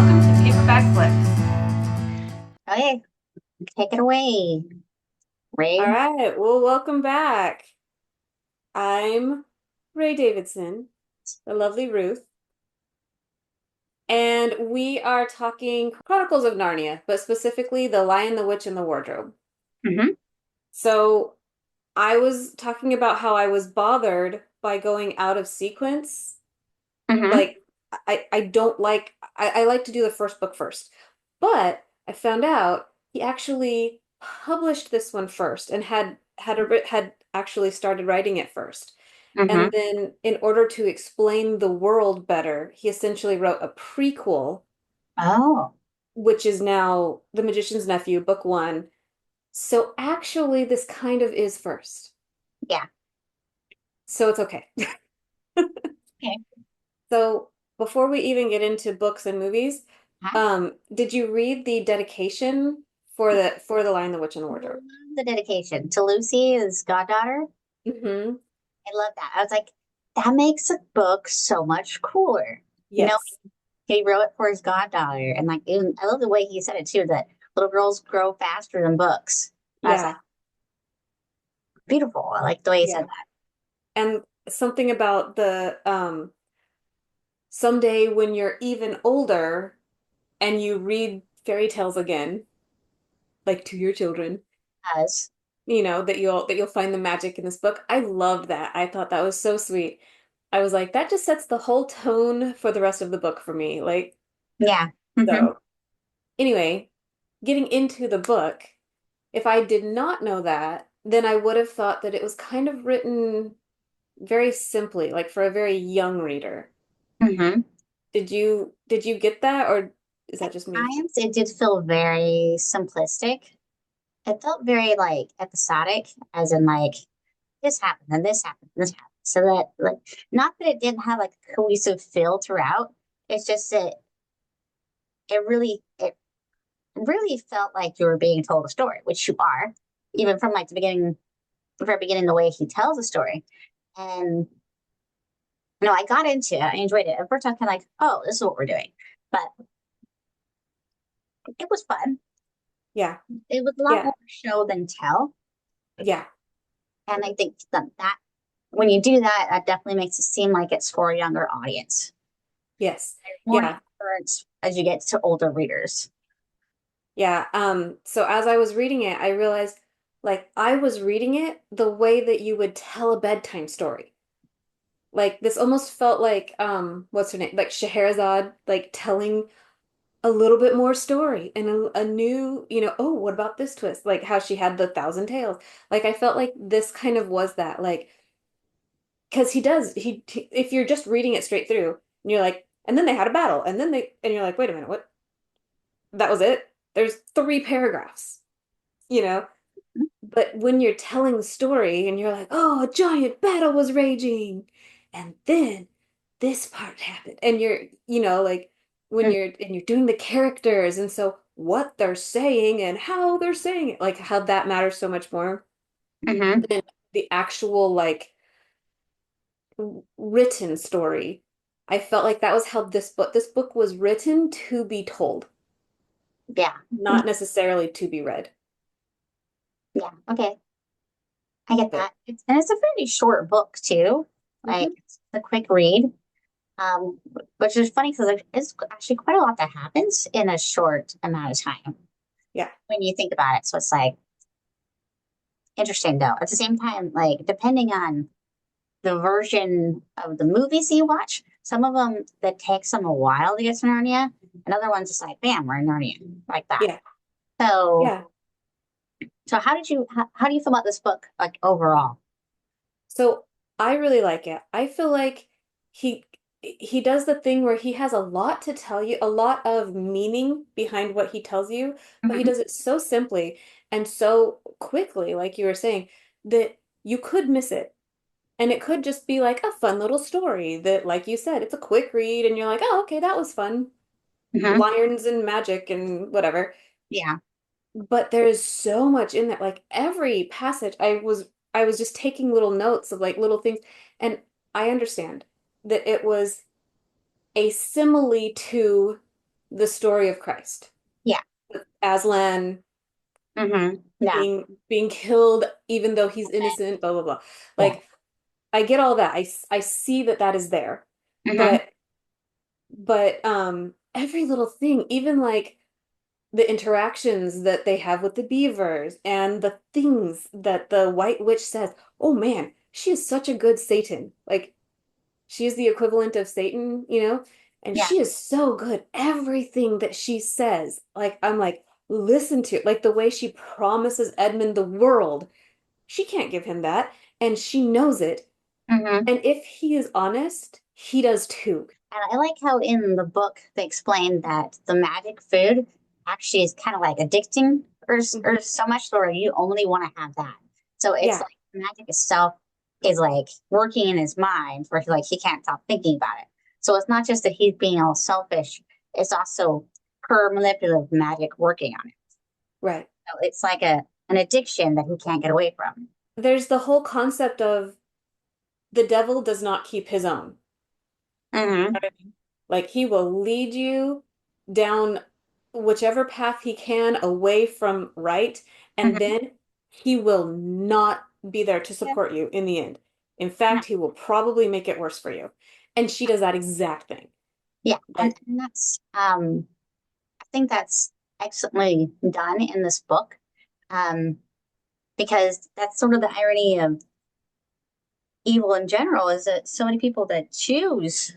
welcome to Paperback Flicks. Okay, take it away, All Ray. right, well, welcome back. I'm Ray Davidson, the lovely Ruth, and we are talking Chronicles of Narnia, but specifically The Lion, the Witch, and the Wardrobe. Mm-hmm. So I was talking about how I was bothered by going out of sequence. Mm-hmm. Like, I don't like, I like to do the first book first, but I found out he actually published this one first and had actually started writing it first. Mm-hmm. And then in order to explain the world better, he essentially wrote a prequel, Oh, which is now The Magician's Nephew, book one. So actually, this kind of is first. yeah. So it's okay. Okay. So before we even get into books and movies, Huh? did you read the dedication for the Lion, the Witch, and the Wardrobe? Love the dedication to Lucy, his goddaughter. Hmm. I love that. I was like, that makes a book so much cooler. You know, Yes. he wrote it for his goddaughter, and like, even, I love the way he said it too. That little girls grow faster than books. I was like, Yeah. beautiful. I like the way he said Yeah. And something about the someday when you're even older and you read fairy tales again, like to your children, that. As that you'll find the magic in this book. I loved that. I thought that was so sweet. I was like, that just sets the whole tone for the rest of the book for me. Like, yeah. Mm-hmm. so anyway, getting into the book, if I did not know that, then I would have thought that it was kind of written very simply, like for a very young reader. Mm-hmm. Did you get that, or is that just me? Times it did feel very simplistic. It felt very like episodic, as in like this happened and this happened and this happened. So that like not that it didn't have like a cohesive feel throughout. It's just that it really felt like you were being told a story, which you are, even from like the very beginning, the way he tells the story. And I got into it. I enjoyed it. At first, I was kind of like, oh, this is what we're doing, but it was fun. Yeah, It was a lot yeah, more show than tell, yeah, and I think that when you do that, that definitely makes it seem like it's for a younger audience. yes, More yeah, influence as you get to older readers. yeah. So as I was reading it, I realized like I was reading it the way that you would tell a bedtime story. Like this almost felt like what's her name? Like Scheherazade, like telling a little bit more story and a new, oh, what about this twist? Like how she had the thousand tales. Like I felt like this kind of was that, like, because if you're just reading it straight through and you're like, and then they had a battle, and you're like, wait a minute, what? That was it? There's three paragraphs, you know? But when you're telling the story and you're like, oh, a giant battle was raging, and then this part happened, and like when you're doing the characters, and so what they're saying and how they're saying it, like how that matters so much more Mm-hmm. than the actual like written story. I felt like that was how this book was written to be told, Yeah. not necessarily to be read. Yeah. Okay. I get But that. And it's a pretty short book too. Like mhm, it's a quick read. Um, which is funny because it's actually quite a lot that happens in a short amount of time yeah, when you think about it. So it's like interesting though. At the same time, like depending on the version of the movies you watch, some of them that takes them a while to get to Narnia, and other ones just like bam, we're in Narnia like that. yeah, So yeah. how do you feel about this book like overall? So I really like it. I feel like he he does the thing where he has a lot to tell you, a lot of meaning behind what he tells you, but he Hmm. does it so simply and so quickly, like you were saying, that you could miss it. And it could just be like a fun little story that, like you said, it's a quick read and you're like, oh, okay, that was fun. Hmm. Lions and magic and whatever. Yeah. But there is so much in that. Like every passage, I was just taking little notes of like little things. And I understand that it was a simile to the story of Christ. Yeah. Aslan Yeah. being killed even though he's innocent, blah blah blah. Yeah. Like I get all that. I see that that is there. Hmm. But every little thing, even like the interactions that they have with the beavers and the things that the White Witch says, oh man, she is such a good Satan. Like she is the equivalent of Satan, you know? And Yeah. she is so good. Everything that she says, like I'm like, listen to it. Like the way she promises Edmund the world. She can't give him that, and she knows it. Hmm. And if he is honest, he does too. And I like how in the book they explain that the magic food actually is kind of like addicting, Mhm. or so much where you only want to have that. So it's Yeah, like magic itself is like working in his mind where he can't stop thinking about it. So it's not just that he's being all selfish, it's also her manipulative magic working on it. right. So it's like a an addiction that he can't get away from. There's the whole concept of the devil does not keep his own. Hmm. Like he will lead you down whichever path he can away from right, and Hmm. then he will not be there to Yeah. support you in the end. In No. fact, he will probably make it worse for you. And she does that exact thing. Yeah. Like, And that's I think that's excellently done in this book, um, because that's sort of the irony of evil in general is that so many people that choose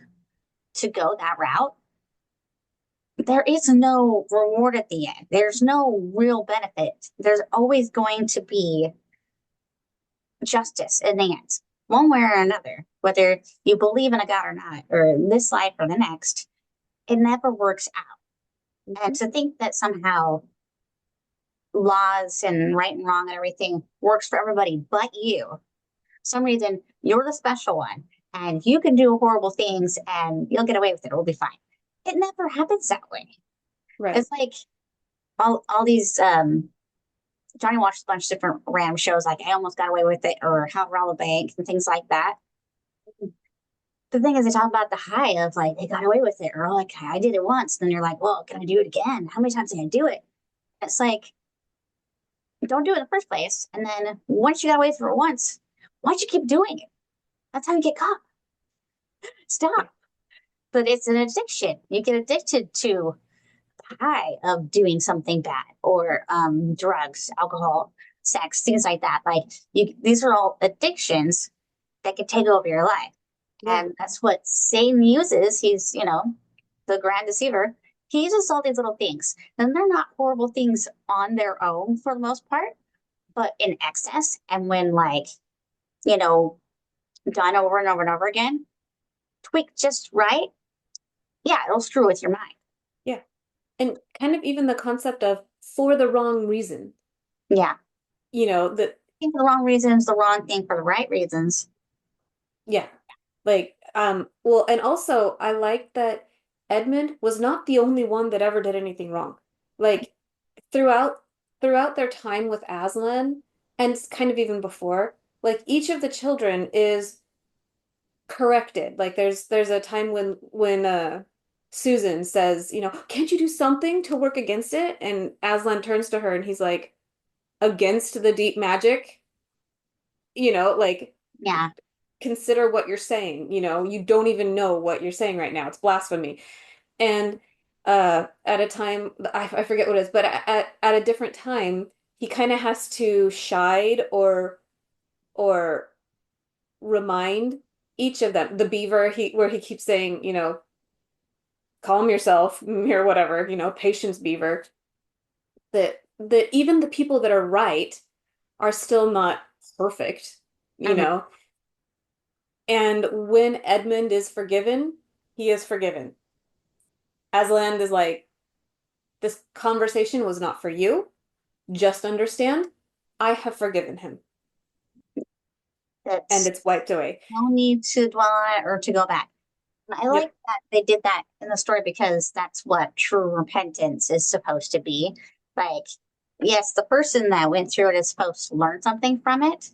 to go that route, there is no reward at the end. There's no real benefit. There's always going to be justice in the end, one way or another, whether you believe in a God or not, or in this life or the next, it never works out. And mhm, to think that somehow laws and right and wrong and everything works for everybody but you. For some reason, you're the special one and you can do horrible things and you'll get away with it. It'll be fine. It never happens that way. right. It's like all these Johnny watched a bunch of different random shows like I Almost Got Away with It or How to Rob a Bank and things like that. The thing is, they talk about the high of like they got away with it, or like I did it once. Then you're like, well, can I do it again? How many times can I do it? It's like don't do it in the first place. And then once you got away with it once, why'd you keep doing it? That's how you get caught. Yeah. Stop. But it's an addiction. You get addicted to the high of doing something bad or drugs, alcohol, sex, things like that. Like these are all addictions that can take over your life. Yeah. And that's what Satan uses. He's, the grand deceiver. He uses all these little things. And they're not horrible things on their own for the most part, but in excess. And when you know, done over and over and over again, tweaked just right, yeah, it'll screw with your mind. Yeah. And kind of even the concept of for the wrong reason, Yeah. that, Think for the wrong reasons, the wrong thing for the right reasons. yeah. Like, well, and also I like that Edmund was not the only one that ever did anything wrong. Like throughout throughout their time with Aslan and kind of even before, like each of the children is corrected. Like there's a time when Susan says, can't you do something to work against it? And Aslan turns to her and he's like, against the deep magic, like Yeah. consider what you're saying, you don't even know what you're saying right now. It's blasphemy. And at a time I forget what it is, but at a different time, he kind of has to chide or remind each of them. The beaver, where he keeps saying, calm yourself or whatever, patience beaver, that even the people that are right are still not perfect, you Mhm. know. And when Edmund is forgiven, he is forgiven. Aslan is like, this conversation was not for you. Just understand, I have forgiven him, and That's it's wiped away. no need to dwell on it or to go back. And I like Yep. that they did that in the story because that's what true repentance is supposed to be. Like, yes, the person that went through it is supposed to learn something from it.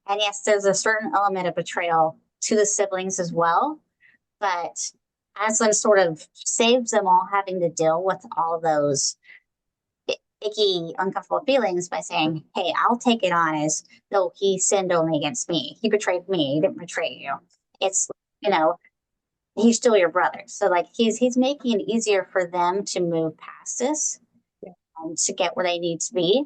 And yes, there's a certain element of betrayal to the siblings as well. But Aslan sort of saves them all having to deal with all those icky, uncomfortable feelings by saying, "Hey, I'll take it on as though he sinned only against me. He betrayed me. He didn't betray you. It's, you know, he's still your brother." So like he's making it easier for them to move past this, Yeah. to get where they need to be,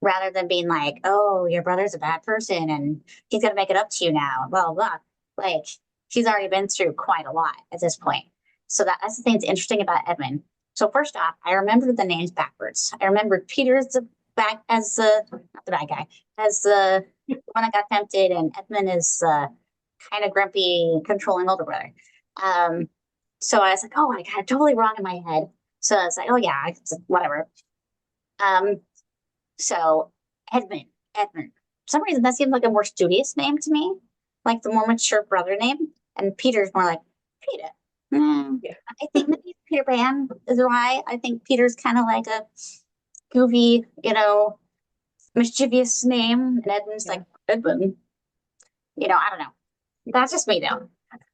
rather than being like, "Oh, your brother's a bad person and he's gonna make it up to you now." Blah blah. Like he's already been through quite a lot at this point. So that's the thing that's interesting about Edmund. So first off, I remember the names backwards. I remembered Peter as the back as the not the bad guy, as the one that got tempted, and Edmund is kind of grumpy, controlling older brother. Um, so I was like, "Oh, I got it totally wrong in my head." So I was like, "Oh yeah, whatever." Um, so Edmund, Edmund. For some reason, that seems like a more studious name to me, like the more mature brother name. And Peter's more like Peter. Yeah. I think maybe Peter Pan is why. I think Peter's kind of like a goofy, mischievous name, and Edmund's like Yeah. Edmund. I don't know. That's just me though.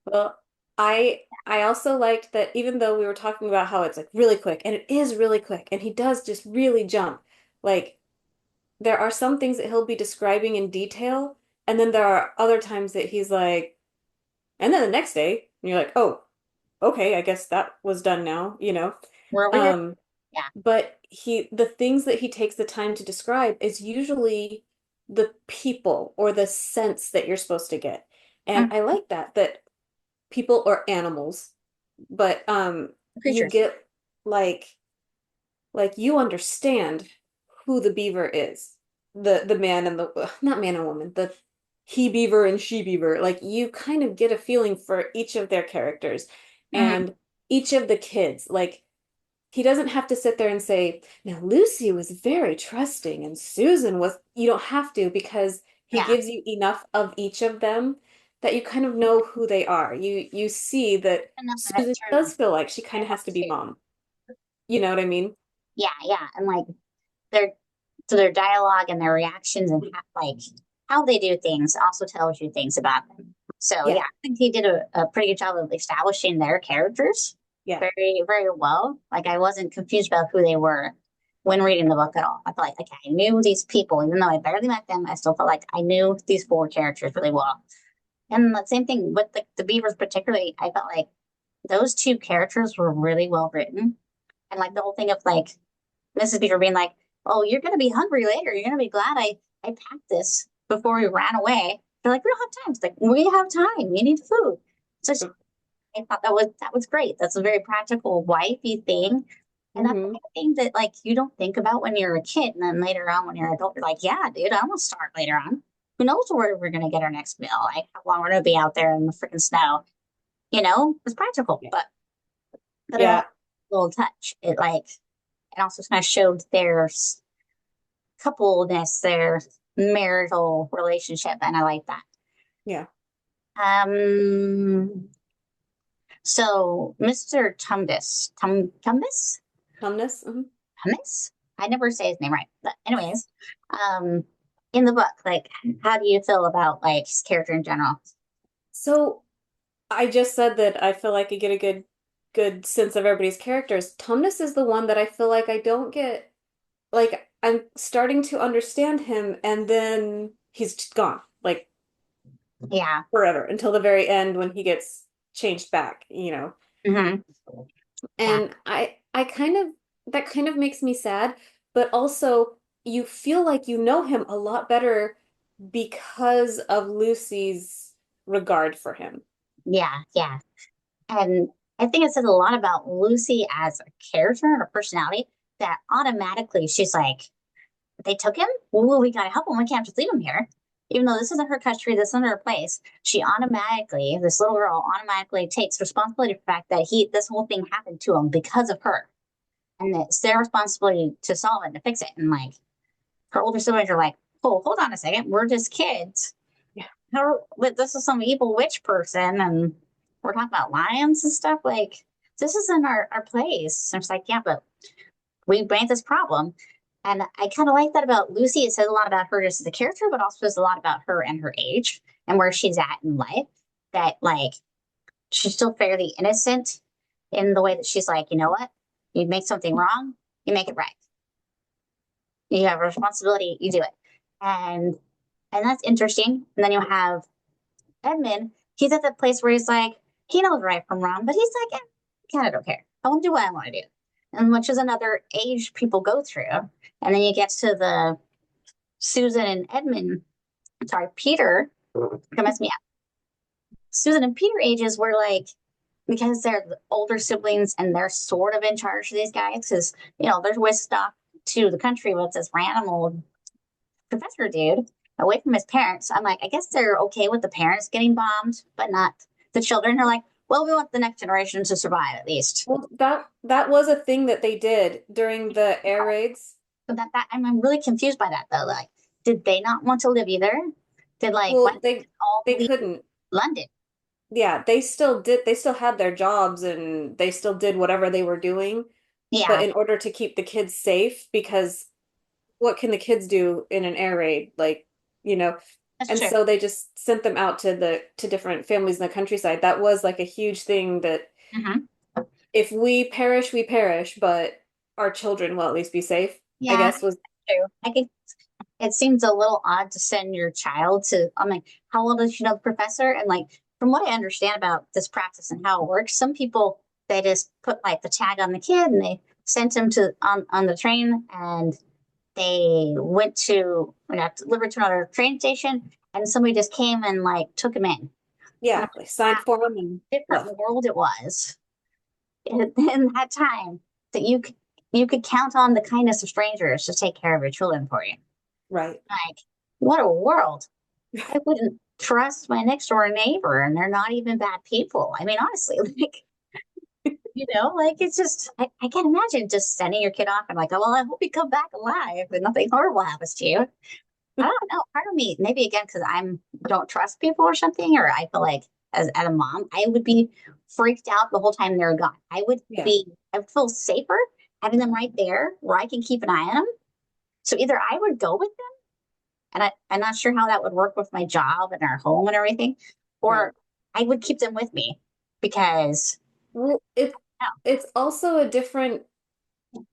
Well, I also liked that even though we were talking about how it's like really quick, and it is really quick, and he does just really jump. Like there are some things that he'll be describing in detail, and then there are other times that he's like, and then the next day, and you're like, oh, okay, I guess that was done now. Where we were, Um, yeah. but the things that he takes the time to describe is usually the people or the sense that you're supposed to get. And Mm, I like that people or animals, but you creatures. get like you understand who the beaver is. The man and the not man and woman, the he beaver and she beaver. Like you kind of get a feeling for each of their characters Mm, and each of the kids. Like he doesn't have to sit there and say, now Lucy was very trusting and Susan was, you don't have to because he yeah. gives you enough of each of them that you kind of know who they are. You see that Enough of it Susan to does feel like she kind of has to be too. mom. You know what I mean? Yeah, yeah, and like their their dialogue and their reactions and how they do things also tells you things about them. So yeah, Yeah, I think he did a pretty good job of establishing their characters yeah. very, very well. Like I wasn't confused about who they were when reading the book at all. I felt like okay, I knew these people, even though I barely met them, I still felt like I knew these four characters really well. And the same thing with the Beavers particularly, I felt like those two characters were really well written. And like the whole thing of like Mrs. Beaver being like, "Oh, you're gonna be hungry later. You're gonna be glad I packed this before we ran away." They're like, "We don't have time." It's like, "We have time. We need food." So I thought that was great. That's a very practical wifey thing. And that's the Hmm. kind of thing that like you don't think about when you're a kid. And then later on when you're an adult, you're like, "Yeah, dude, I'm gonna start later on. Who knows where we're gonna get our next meal? Like how long we're gonna be out there in the freaking snow." It's practical, Yeah. but it had Yeah. a little touch. It also kind of showed their coupleness, their marital relationship, and I like that. Yeah. Um, so Mr. Tumbus, Calmness. Tumnus. I never say his name right, but anyways, um, in the book, like, how do you feel about like his character in general? So I just said that I feel like I get a good sense of everybody's characters. Tumnus is the one that I feel like I don't get like I'm starting to understand him and then he's just gone. Like Yeah. forever until the very end when he gets changed back. Hmm. Yeah. And I kind of that kind of makes me sad, but also you feel like you know him a lot better because of Lucy's regard for him. Yeah. Yeah. And I think it says a lot about Lucy as a character and her personality that automatically she's like, they took him? Well, we gotta help him. We can't just leave him here. Even though this isn't her country, this isn't her place, this little girl automatically takes responsibility for the fact that this whole thing happened to him because of her. And it's their responsibility to solve it and to fix it. And like her older siblings are like, oh, hold on a second. We're just kids. Yeah. But this is some evil witch person. And we're talking about lions and stuff. Like, this isn't our place. And it's like, yeah, but we made this problem. And I kind of like that about Lucy. It says a lot about her just as a character, but also says a lot about her and her age and where she's at in life. That like she's still fairly innocent in the way that she's like, you know what? You make something wrong, you make it right. You have a responsibility, you do it. And and that's interesting. And then you have Edmund, he's at the place where he's like, he knows right from wrong, but he's like, I kind of don't care. I want to do what I want to do. And which is another age people go through. And then you get to the Susan and Edmund, sorry, Peter, that messed me up. Susan and Peter ages were like, because they're the older siblings and they're sort of in charge of these guys, because, they're whisked off to the country with this random old professor dude away from his parents. I'm like, I guess they're okay with the parents getting bombed, but not the children. They're like, well, we want the next generation to survive at least. Well, that was a thing that they did during the air raids. So that I'm really confused by that though. Like, did they not want to live either? Did like why Well, did they all they leave couldn't. London? Yeah, they still had their jobs and they still did whatever they were doing, but Yeah, in order to keep the kids safe, because what can the kids do in an air raid? Like, you know, that's and true. so they just sent them out to the different families in the countryside. That was like a huge thing that Hmm. if we perish, we perish, but our children will at least be safe, I Yeah, guess was true. I could. It seems a little odd to send your child to. I'm like, how old is the professor? And like, from what I understand about this practice and how it works, some people they just put like the tag on the kid and they sent him to on the train and they went to delivered to another train station and somebody just came and like took him in. And I'm yeah, like, they signed for them and how left. different world it was in that time that you could count on the kindness of strangers to take care of your children for you. Right. Like, what a world. I wouldn't trust my next door neighbor, and they're not even bad people. I mean, honestly, like, like it's just, I can't imagine just sending your kid off and like, oh, well, I hope you come back alive and nothing horrible happens to you. I don't know. Part of me, maybe again, because I'm don't trust people or something, or I feel like as a mom, I would be freaked out the whole time they're gone. Yeah. I would feel safer having them right there where I can keep an eye on them. So either I would go with them, and I'm not sure how that would work with my job and our home and everything, Right. or I would keep them with me because, Well, oh, it's also a different,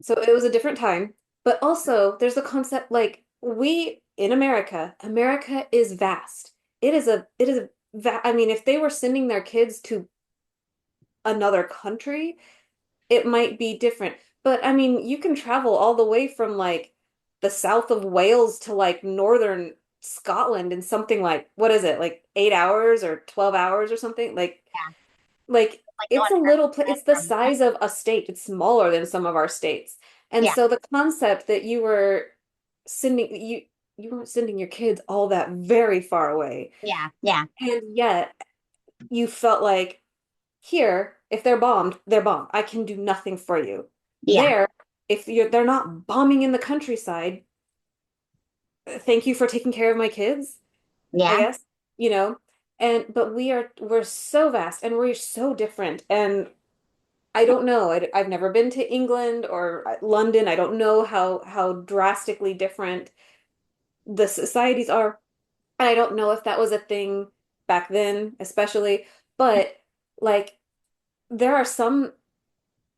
so it was a different time, but also there's the concept like we in America, America is vast. It is a va I mean, if they were sending their kids to another country, it might be different. But I mean, you can travel all the way from like the south of Wales to like northern Scotland in something like what is it, like 8 hours or 12 hours or something? yeah, Like like it's going a little place, it's the from, size of a state. It's smaller than some of our states. And yeah, so the concept that sending you weren't sending your kids all that very far away. yeah, yeah, And yet you felt like here, if they're bombed, they're bombed. I can do nothing for you. yeah, There, if they're not bombing in the countryside, thank you for taking care of my kids, I yeah, guess, you know. And but we're so vast and we're so different. And I don't know. I've never been to England or London. I don't know how drastically different the societies are. And I don't know if that was a thing back then, especially. But like there are some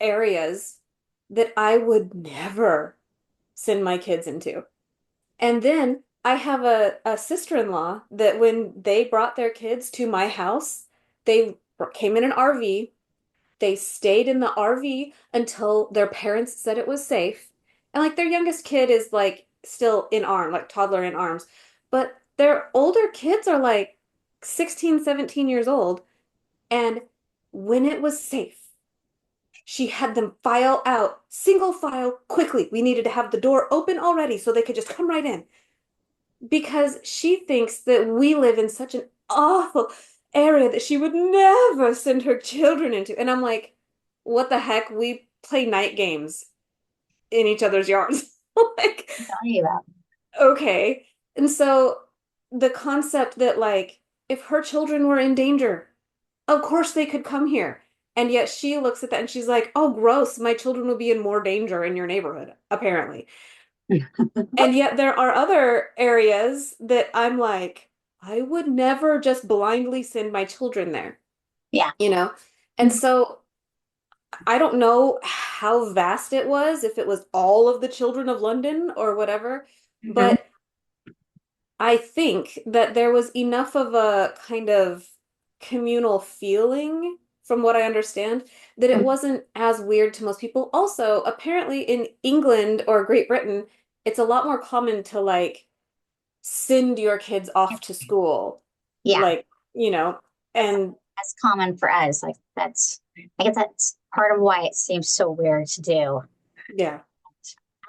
areas that I would never send my kids into. And then I have a sister-in-law that when they brought their kids to my house, they came in an RV. They stayed in the RV until their parents said it was safe. And like their youngest kid is like still in arm, like toddler in arms. But their older kids are like 16, 17 years old. And when it was safe, she had them file out, single file, quickly. We needed to have the door open already so they could just come right in. Because she thinks that we live in such an awful area that she would never send her children into. And I'm like, what the heck? We play night games in each other's yards. Like, I'm telling you about. okay. And so the concept that, like, if her children were in danger, of course they could come here. And yet she looks at that and she's like, oh, gross. My children would be in more danger in your neighborhood, apparently. And yet there are other areas that I'm like, I would never just blindly send my children there, Yeah, you know? And so I don't know how vast it was, if it was all of the children of London or whatever, Hmm. but I think that there was enough of a kind of communal feeling, from what I understand, that it wasn't as weird to most people. Also, apparently in England or Great Britain, it's a lot more common to like send your kids off to school, Yeah, like, you know, that's and that's common for us. Like that's I guess that's part of why it seems so weird to do. yeah.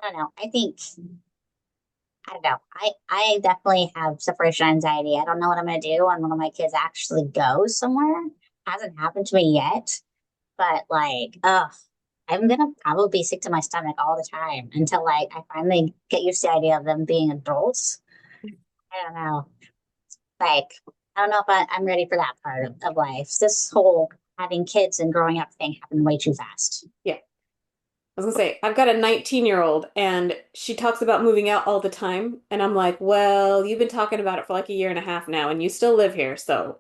I don't know. I don't know. I definitely have separation anxiety. I don't know what I'm gonna do when one of my kids actually goes somewhere. Hasn't happened to me yet, but like, I'm gonna probably be sick to my stomach all the time until like I finally get used to the idea of them being adults. I don't know. Like, I don't know if I'm ready for that part of life. This whole having kids and growing up thing happened way too fast. Yeah. I was gonna say, I've got a 19-year-old and she talks about moving out all the time. And I'm like, well, you've been talking about it for like a year and a half now and you still live here. So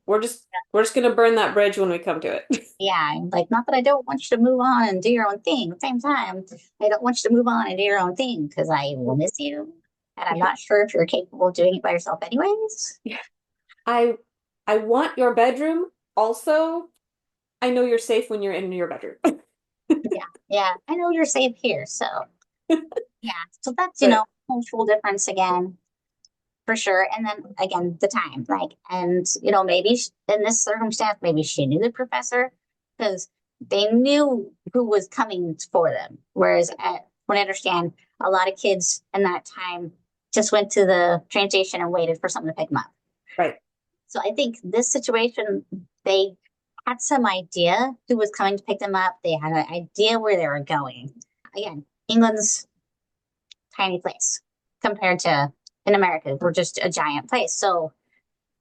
we're just gonna burn that bridge when we come to it. Yeah, like not that I don't want you to move on and do your own thing. At the same time, I don't want you to move on and do your own thing because I will miss you. And I'm not sure if you're capable of doing it by yourself anyways. Yeah. I I want your bedroom. Also, I know you're safe when you're in your bedroom. Yeah, yeah. I know you're safe here. So yeah. So that's, But cultural difference again, for sure. And then again, the time, like, and maybe in this circumstance, maybe she knew the professor because they knew who was coming for them. Whereas, when I understand, a lot of kids in that time just went to the train station and waited for someone to pick them up. right. So I think this situation, they had some idea who was coming to pick them up. They had an idea where they were going. Again, England's tiny place compared to in America, we're just a giant place. So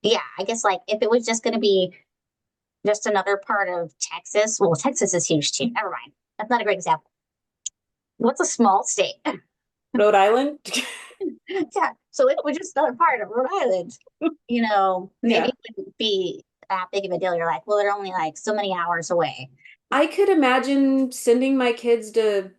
yeah, I guess like if it was just going to be just another part of Texas, well, Texas is huge too. Never mind. That's not a great example. What's a small state? Rhode Island. Yeah. So if it was just another part of Rhode Island, maybe Yeah. it wouldn't be that big of a deal. You're like, well, they're only like so many hours away. I could imagine sending my kids to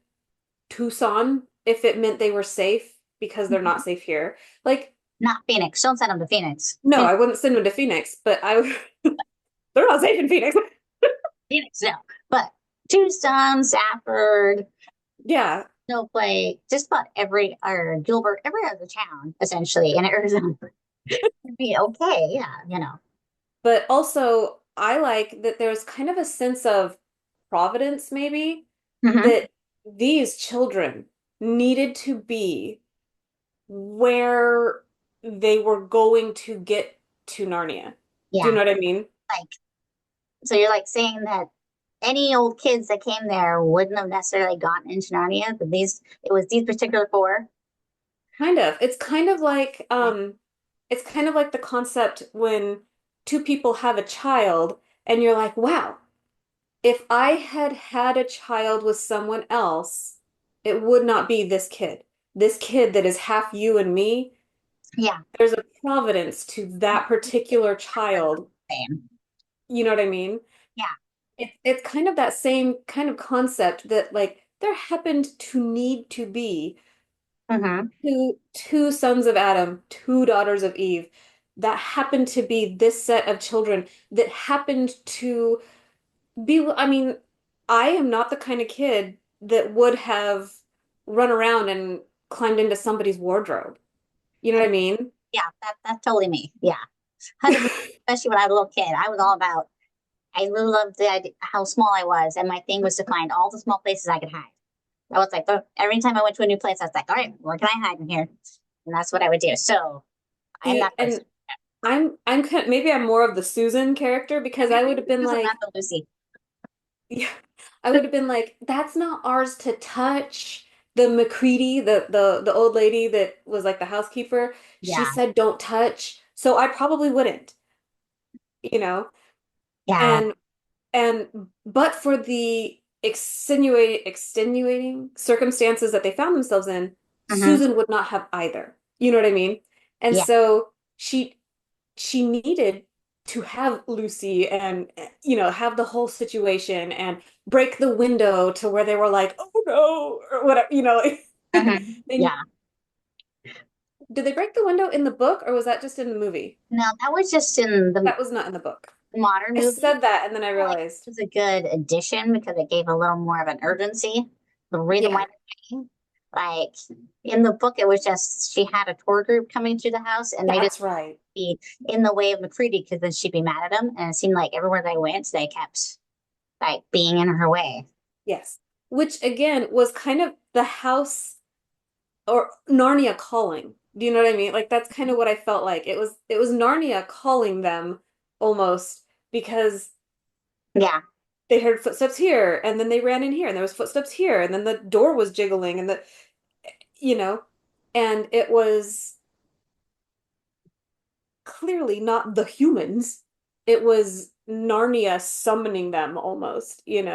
Tucson if it meant they were safe because they're not safe here. Like, Not Phoenix. Don't send them to Phoenix. no, I wouldn't send them to Phoenix, but they're not safe in Phoenix. Phoenix, no. But Tucson, Safford, Yeah. Snowflake, just about every, or Gilbert, every other town, essentially, in Arizona would be okay. Yeah, But also, I like that there's kind of a sense of providence, maybe, Hmm. that these children needed to be where they were going to get to Narnia. Do you Yeah. know what I mean? Like, so you're like saying that any old kids that came there wouldn't have necessarily gotten into Narnia, but it was these particular four. Kind of. It's kind of like the concept when two people have a child and you're like, wow, if I had had a child with someone else, it would not be this kid. This kid that is half you and me, Yeah. there's a providence to that particular child. Same. You know what I mean? Yeah. It's kind of that same kind of concept that like there happened to need to be Hmm. two sons of Adam, two daughters of Eve, that happened to be this set of children that happened to be, I mean, I am not the kind of kid that would have run around and climbed into somebody's wardrobe. You know what I mean? Yeah, that's totally me. Yeah. 100%. Especially when I was a little kid. I was all about, I really loved the idea, how small I was. And my thing was to find all the small places I could hide. I was like, every time I went to a new place, I was like, all right, where can I hide in here? And that's what I would do. So I'm See, that person. and I'm kind maybe I'm more of the Susan character because I would have been This is not like, the Lucy. yeah, I would have been like, that's not ours to touch. The McCready, the old lady that was like the housekeeper, she Yeah. said don't touch. So I probably wouldn't, you know. Yeah. And and but for the extenuating circumstances that they found themselves in, Hmm. Susan would not have either. You know what I mean? And Yeah. so she needed to have Lucy and have the whole situation and break the window to where they were like, oh no, or whatever. And Yeah. did they break the window in the book or was that just in the movie? No, that was just in the That was not in the book. modern I movie. said that and then I I feel like realized, it was a good addition because it gave a little more of an urgency. The reason why yeah, they're waiting. Like in the book, it was just she had a tour group coming through the house and they didn't that's right. be in the way of McCready because then she'd be mad at him. And it seemed like everywhere they went, they kept like being in her way. Yes. Which again was kind of the house or Narnia calling. Do you know what I mean? Like that's kind of what I felt like. It was Narnia calling them almost because Yeah. they heard footsteps here and then they ran in here and there was footsteps here and then the door was jiggling and you know and it was clearly not the humans. It was Narnia summoning them almost. Yeah.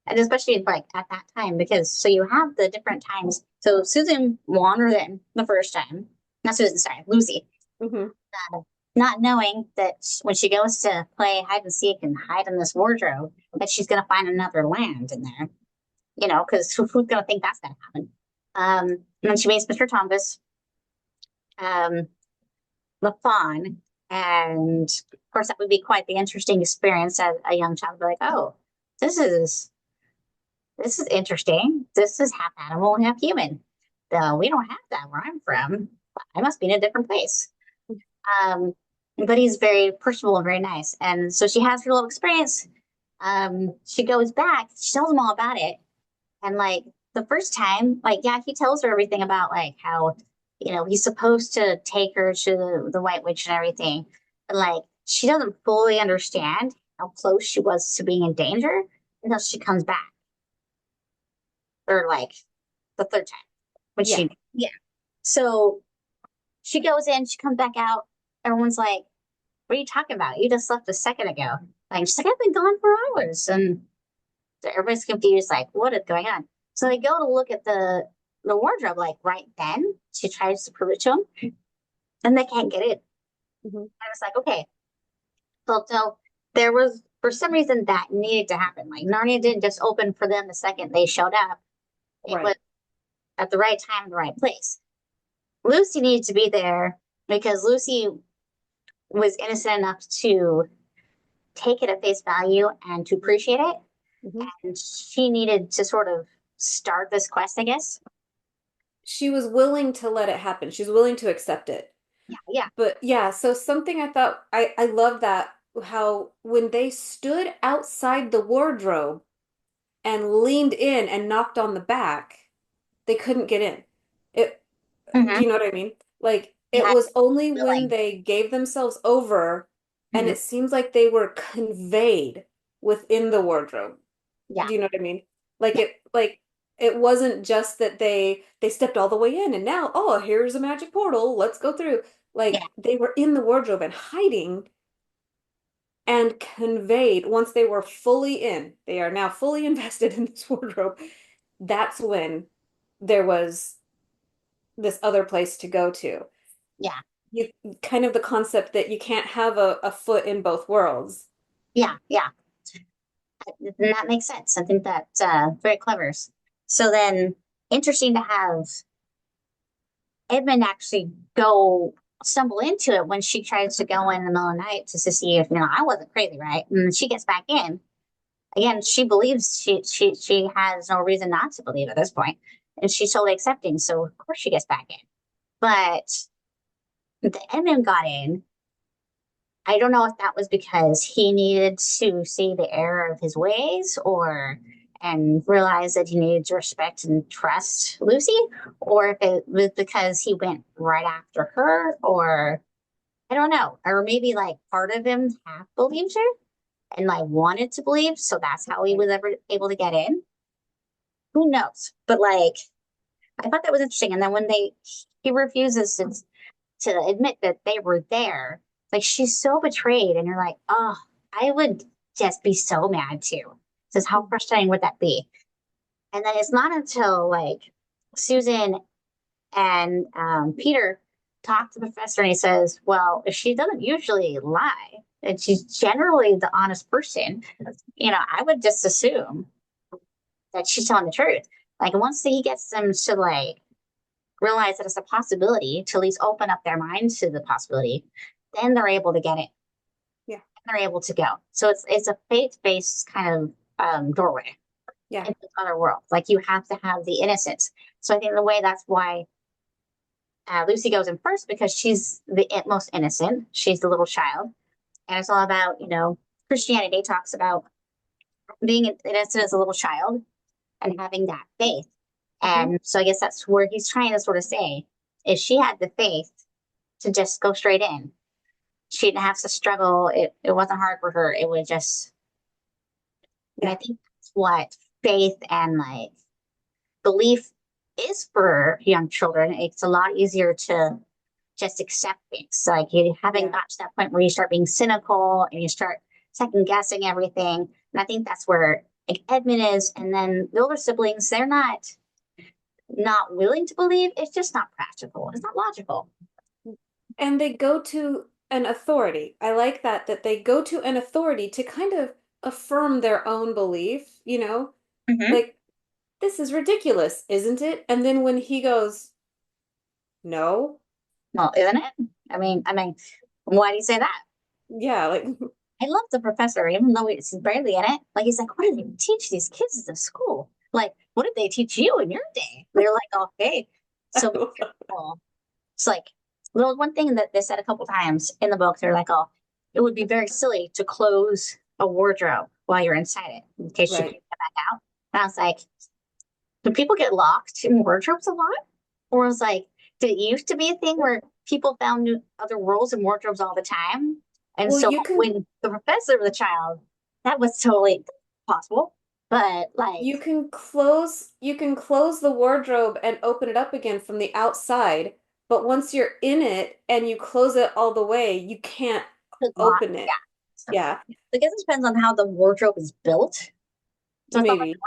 And especially like at that time, because so you have the different times. So Susan wandered in the first time. Not Susan, sorry, Lucy. Hmm. Not knowing that when she goes to play hide and seek and hide in this wardrobe, that she's going to find another land in there, because who's going to think that's going to happen? And then she meets Mr. Thomas, um, the fawn, and of course that would be quite the interesting experience as a young child. Be like, oh, this is this is interesting. This is half animal and half human. We don't have that where I'm from. I must be in a different place. Um, but he's very personable and very nice. And so she has her little experience. She goes back, she tells him all about it. And like the first time, like, yeah, he tells her everything about like how, he's supposed to take her to the White Witch and everything. But like she doesn't fully understand how close she was to being in danger until she comes back. Or like the third time. When Yeah. yeah. So she goes in, she comes back out. Everyone's like, what are you talking about? You just left a second ago. Like, she's like, I've been gone for hours. And everybody's confused, like, what is going on? So they go to look at the wardrobe, like right then. She tries to prove it to them, and they can't get in. And Hmm. it's like, okay. So there was, for some reason, that needed to happen. Like, Narnia didn't just open for them the second they showed up, it was Right. at the right time, the right place. Lucy needed to be there because Lucy was innocent enough to take it at face value and to appreciate it. Hmm. And she needed to sort of start this quest, I guess. She was willing to let it happen. She's willing to accept it. Yeah, yeah. But yeah, so something I thought I love that how when they stood outside the wardrobe and leaned in and knocked on the back, they couldn't get in. It, do Mm-hmm. you know what I mean? Like You it had was only to like, when they gave themselves over and mhm. it seems like they were conveyed within the wardrobe. Yeah, Do you know what I mean? Like yeah, it wasn't just that they stepped all the way in and now, oh, here's a magic portal, let's go through. yeah, Like they were in the wardrobe and hiding and conveyed once they were fully in. They are now fully invested in this wardrobe. That's when there was this other place to go to. yeah, You kind of the concept that you can't have a foot in both worlds. yeah, yeah. And that makes sense. I think that's very clever. So then, interesting to have Edmund actually go stumble into it when she tries to go in the middle of the night just to see if I wasn't crazy, right? And she gets back in. Again, she believes she has no reason not to believe at this point, and she's totally accepting. So of course she gets back in. But the Edmund got in. I don't know if that was because he needed to see the error of his ways or and realize that he needed to respect and trust Lucy, or if it was because he went right after her, or I don't know, or maybe like part of him half believed her and like wanted to believe, so that's how he Right. was ever able to get in. Who knows? But like, I thought that was interesting. And then when he refuses to admit that they were there. Like she's so betrayed, and you're like, oh, I would just be so mad too. Says how frustrating would that be? And then it's not until like Susan and Peter talk to the professor and he says, well, if she doesn't usually lie and she's generally the honest person, I would just assume that she's telling the truth. Like once he gets them to like realize that it's a possibility, to at least open up their minds to the possibility, then they're able to get it. Yeah. They're able to go. So it's a faith based kind of doorway Yeah. into other worlds. Like you have to have the innocence. So I think the way that's why Lucy goes in first because she's the most innocent. She's the little child, and it's all about Christianity talks about being innocent as a little child and having that faith. Hmm. And so I guess that's where he's trying to sort of say is she had the faith to just go straight in. She didn't have to struggle. It wasn't hard for her. It was just, and I Yeah. think that's what faith and like belief is for young children. It's a lot easier to just accept things. Like you haven't Yeah. got to that point where you start being cynical and you start second guessing everything. And I think that's where like Edmund is. And then the older siblings, they're not willing to believe. It's just not practical. It's not logical. And they go to an authority. I like that they go to an authority to kind of affirm their own belief, Mm-hmm. like this is ridiculous, isn't it? And then when he goes, no, Well, isn't it? I mean, why do you say that? yeah, like I love the professor, even though he's barely in it. Like he's like, what do they teach these kids at the school? Like, what did they teach you in your day? They're like, okay. So cool. It's like little one thing that they said a couple times in the book. They're like, oh, it would be very silly to close a wardrobe while you're inside it in case you right. can't get back out. And I was like, do people get locked in wardrobes a lot? Or was like, did it used to be a thing where people found new other worlds in wardrobes all the time? And Well, so when the professor was a child, that was totally possible. But like, you can close the wardrobe and open it up again from the outside, but once you're in it and you close it all the way, you can't good luck. open it. Yeah. So Yeah, I guess it depends on how the wardrobe is built. So it's not like maybe.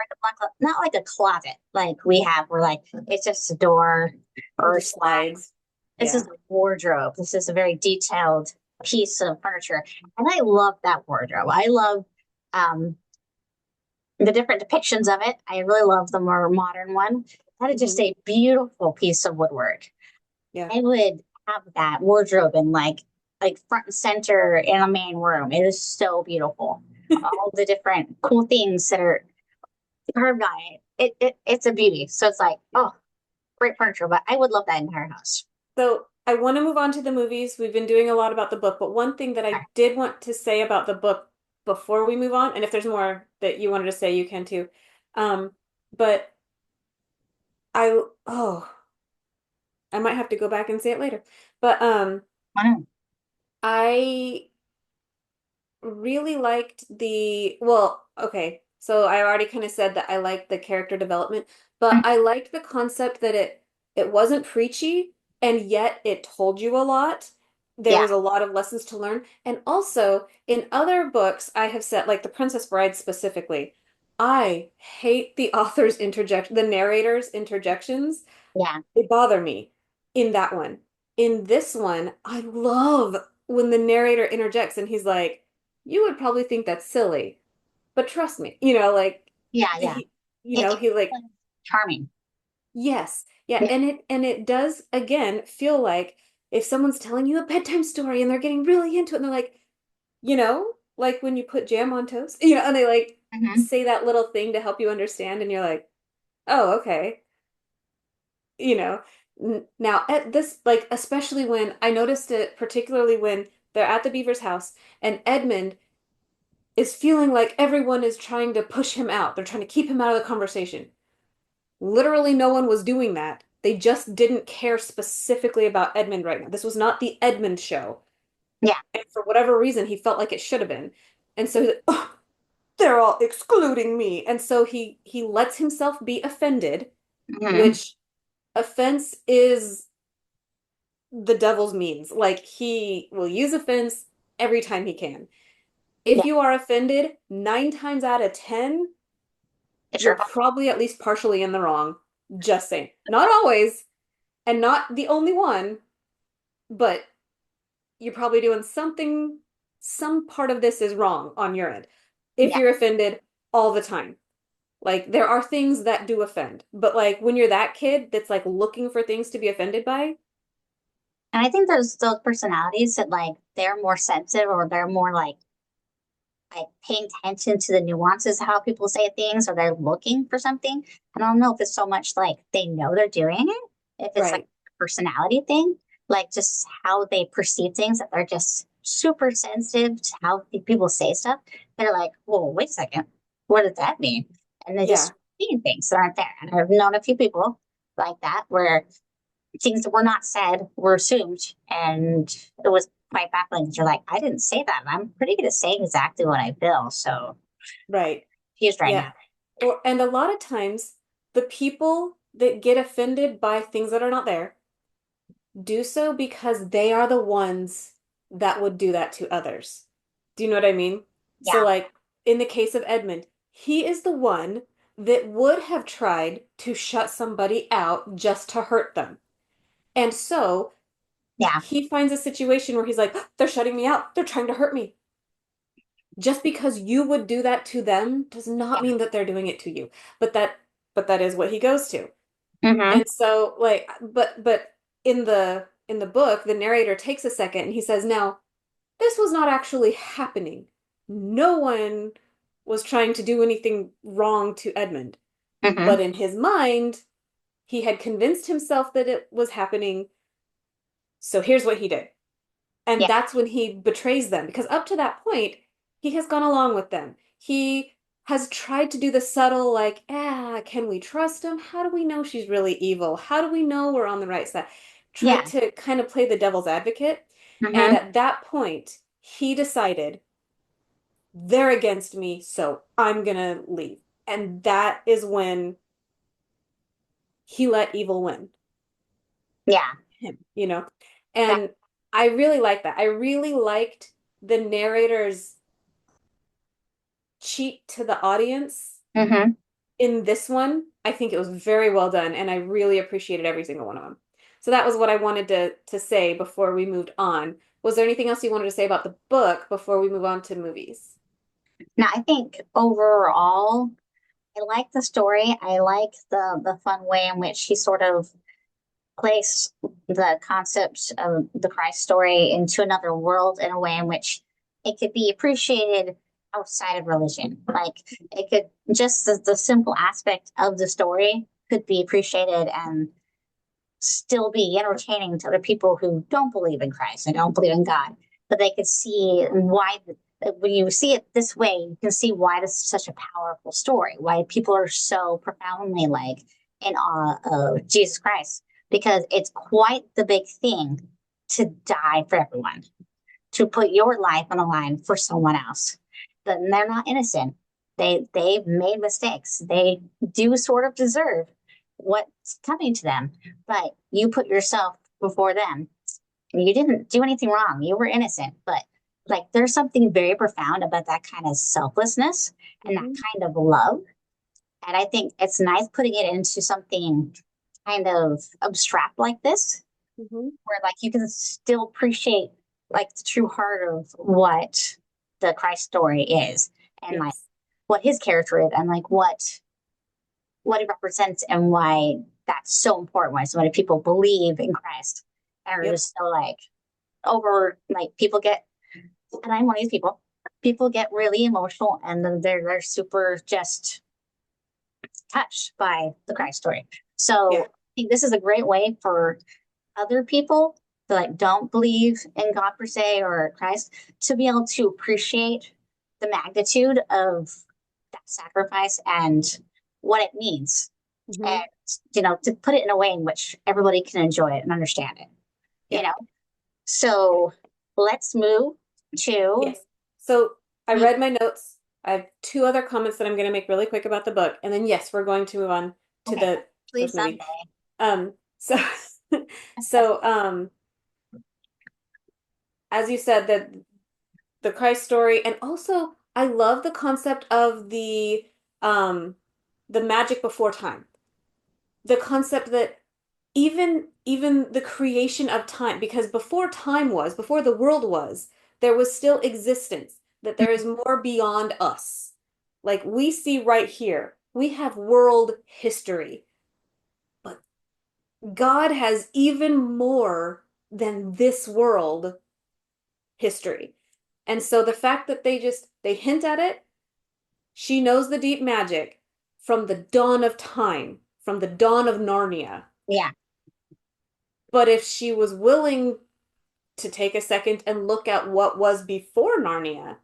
not like a closet like we have where like it's just a door It or a just slide. slides. This is Yeah. a wardrobe. This is a very detailed piece of furniture. And I love that wardrobe. I love um, the different depictions of it. I really love the more modern one. That is just Hmm. a beautiful piece of woodwork. Yeah. I would have that wardrobe in like front and center in a main room. It is so beautiful. All the different cool things that are carved on it. It's a beauty. So it's like, oh, great furniture. But I would love that entire house. So I want to move on to the movies. We've been doing a lot about the book, but one thing that I did want to say about the book before we move on, and if there's more that you wanted to say, you can too. But oh, I might have to go back and say it later. But Wow. I really liked well, okay. So I already kind of said that I liked the character development, but I liked the concept that it wasn't preachy and yet it told you a lot. There Yeah, was a lot of lessons to learn. And also in other books I have said, like The Princess Bride specifically, I hate the the narrator's interjections. yeah, They bother me in that one. In this one, I love when the narrator interjects and he's like, you would probably think that's silly, but trust me, like yeah, yeah. he, he like, It's charming. yes, yeah, Yeah, and it does again feel like if someone's telling you a bedtime story and they're getting really into it and they're like, like when you put jam on toast, and they like hmm, say that little thing to help you understand, and you're like, oh, okay. you know Now at this, like, especially when I noticed it, particularly when they're at the beaver's house and Edmund is feeling like everyone is trying to push him out, they're trying to keep him out of the conversation. Literally no one was doing that. They just didn't care specifically about Edmund right now. This was not the Edmund show, yeah, and for whatever reason he felt like it should have been. And so he's like, oh, they're all excluding me, and so he lets himself be offended, hmm, which offense is the devil's means. Like, he will use offense every time he can. If yeah. you are offended, 9 times out of 10, It's you're your fault. probably at least partially in the wrong. Just saying. Not always, and not the only one, but you're probably doing something, some part of this is wrong on your end. If Yeah. you're offended all the time. Like there are things that do offend, but like when you're that kid that's like looking for things to be offended by, And I think there's those personalities that like they're more sensitive or they're more like paying attention to the nuances of how people say things or they're looking for something. I don't know if it's so much like they know they're doing it, if it's like right. a personality thing, like just how they perceive things, that they're just super sensitive to how people say stuff. They're like, whoa, wait a second. What does that mean? And they just Yeah, mean things that aren't there. And I've known a few people like that where things that were not said were assumed. And it was quite baffling. You're like, I didn't say that. I'm pretty good at saying exactly what I feel. So right. confused right Yeah. now. Or and a lot of times the people that get offended by things that are not there do so because they are the ones that would do that to others. Do you know what I mean? So Yeah. like in the case of Edmund, he is the one that would have tried to shut somebody out just to hurt them. And so Yeah. he finds a situation where he's like, they're shutting me out. They're trying to hurt me. Just because you would do that to them does not Yeah. mean that they're doing it to you. But that is what he goes to. Mm-hmm. And so like but in the book, the narrator takes a second and he says, "Now, this was not actually happening. No one was trying to do anything wrong to Edmund. Mm-hmm. But in his mind, he had convinced himself that it was happening. So here's what he did." And Yeah. that's when he betrays them because up to that point, he has gone along with them. He has tried to do the subtle, like, can we trust him? How do we know she's really evil? How do we know we're on the right side? Tried Yeah. to kind of play the devil's advocate. And Mm-hmm. at that point, he decided they're against me, so I'm gonna leave. And that is when he let evil win Yeah. him, you know? That, And I really like that. I really liked the narrator's cheat to the audience mm-hmm. in this one. I think it was very well done, and I really appreciated every single one of them. So that was what I wanted to say before we moved on. Was there anything else you wanted to say about the book before we move on to movies? Now I think overall I like the story. I like the fun way in which he sort of place the concept of the Christ story into another world in a way in which it could be appreciated outside of religion. Like it could just the simple aspect of the story could be appreciated and still be entertaining to other people who don't believe in Christ and don't believe in God. But they could see why, when you see it this way, you can see why this is such a powerful story, why people are so profoundly like in awe of Jesus Christ, because it's quite the big thing to die for everyone, to put your life on the line for someone else. But they're not innocent. They've made mistakes. They do sort of deserve what's coming to them, but you put yourself before them and you didn't do anything wrong. You were innocent, but like there's something very profound about that kind of selflessness and that Hmm. kind of love. And I think it's nice putting it into something kind of abstract like this, Hmm. where like you can still appreciate like the true heart of what the Christ story is and like Yes. what his character is and like what it represents and why that's so important, why so many people believe in Christ and are Yep. just so like over like people get, and I'm one of these people get really emotional and then they're super just touched by the Christ story. Yeah. So I think this is a great way for other people that like don't believe in God per se or Christ to be able to appreciate the magnitude of that sacrifice and what it means, and Hmm. to put it in a way in which everybody can enjoy it and understand it. You Yeah. know, so let's move to. Yes. So I read my notes. I have two other comments that I'm going to make really quick about the book, and then yes, we're going to move on to Okay, the please first movie. someday. So so as you said, that the Christ story, and also I love the concept of um the magic before time. The concept that even the creation of time, because before the world was, there was still existence, that there is more beyond us. Like we see right here, we have world history, but God has even more than this world history. And so the fact that they hint at it, she knows the deep magic from the dawn of time, from the dawn of Narnia. Yeah. But if she was willing to take a second and look at what was before Narnia,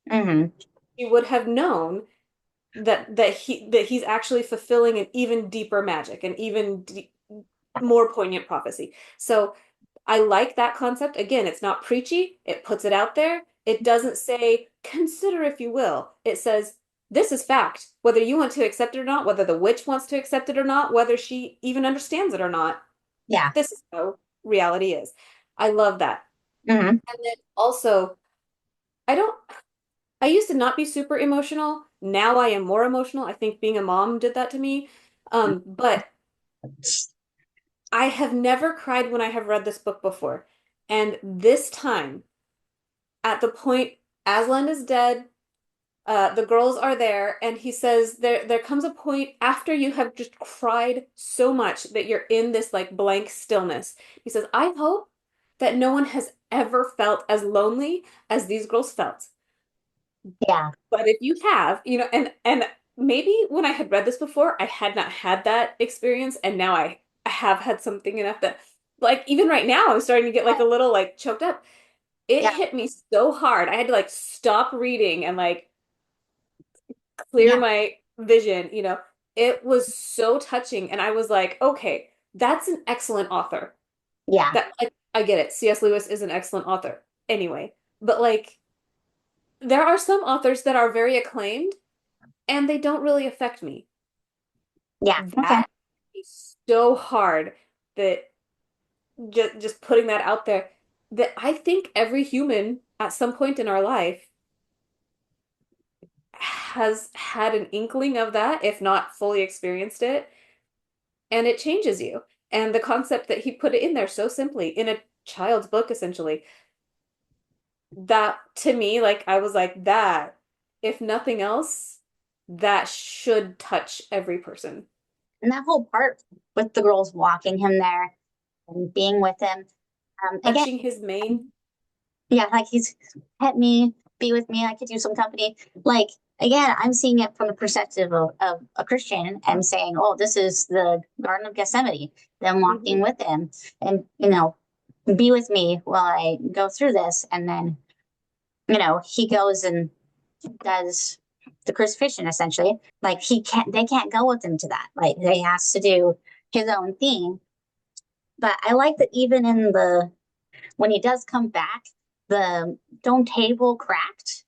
Hmm. she would have known that he's actually fulfilling an even deeper magic, an even more poignant prophecy. So I like that concept. Again, it's not preachy. It puts it out there. It doesn't say consider if you will. It says this is fact. Whether you want to accept it or not, whether the witch wants to accept it or not, whether she even understands it or not, Yeah. this is how reality is. I love that. Hmm. And then also, I don't, I used to not be super emotional. Now I am more emotional. I think being a mom did that to me. But I have never cried when I have read this book before. And this time, at the point Aslan is dead, the girls are there, and he says there comes a point after you have just cried so much that you're in this like blank stillness. He says, I hope that no one has ever felt as lonely as these girls felt. Yeah. But if you have, and maybe when I had read this before, I had not had that experience, and now I have had something enough that, like, even right now, I'm starting to get like a little like choked up. It Yeah. hit me so hard. I had to like stop reading and like clear Yeah. my vision, you know. It was so touching, and I was like, okay, that's an excellent author. Yeah. That like I get it. C.S. Lewis is an excellent author anyway, but like there are some authors that are very acclaimed and they don't really affect me. Yeah. Okay. That is so hard that just putting that out there, that I think every human at some point in our life has had an inkling of that, if not fully experienced it, and it changes you. And the concept that he put it in there so simply in a child's book, essentially, that to me, like I was like, that, if nothing else, that should touch every person. And that whole part with the girls walking him there and being with him, again, Touching his mane. yeah, like he's pet me, be with me, I could use some company. Like, again, I'm seeing it from the perspective of a Christian and saying, oh, this is the Garden of Gethsemane, them walking Mhm. with him and, be with me while I go through this. And then, he goes and does the crucifixion essentially. Like they can't go with him to that. Like they has to do his own thing. But I like that even in when he does come back, the stone table cracked,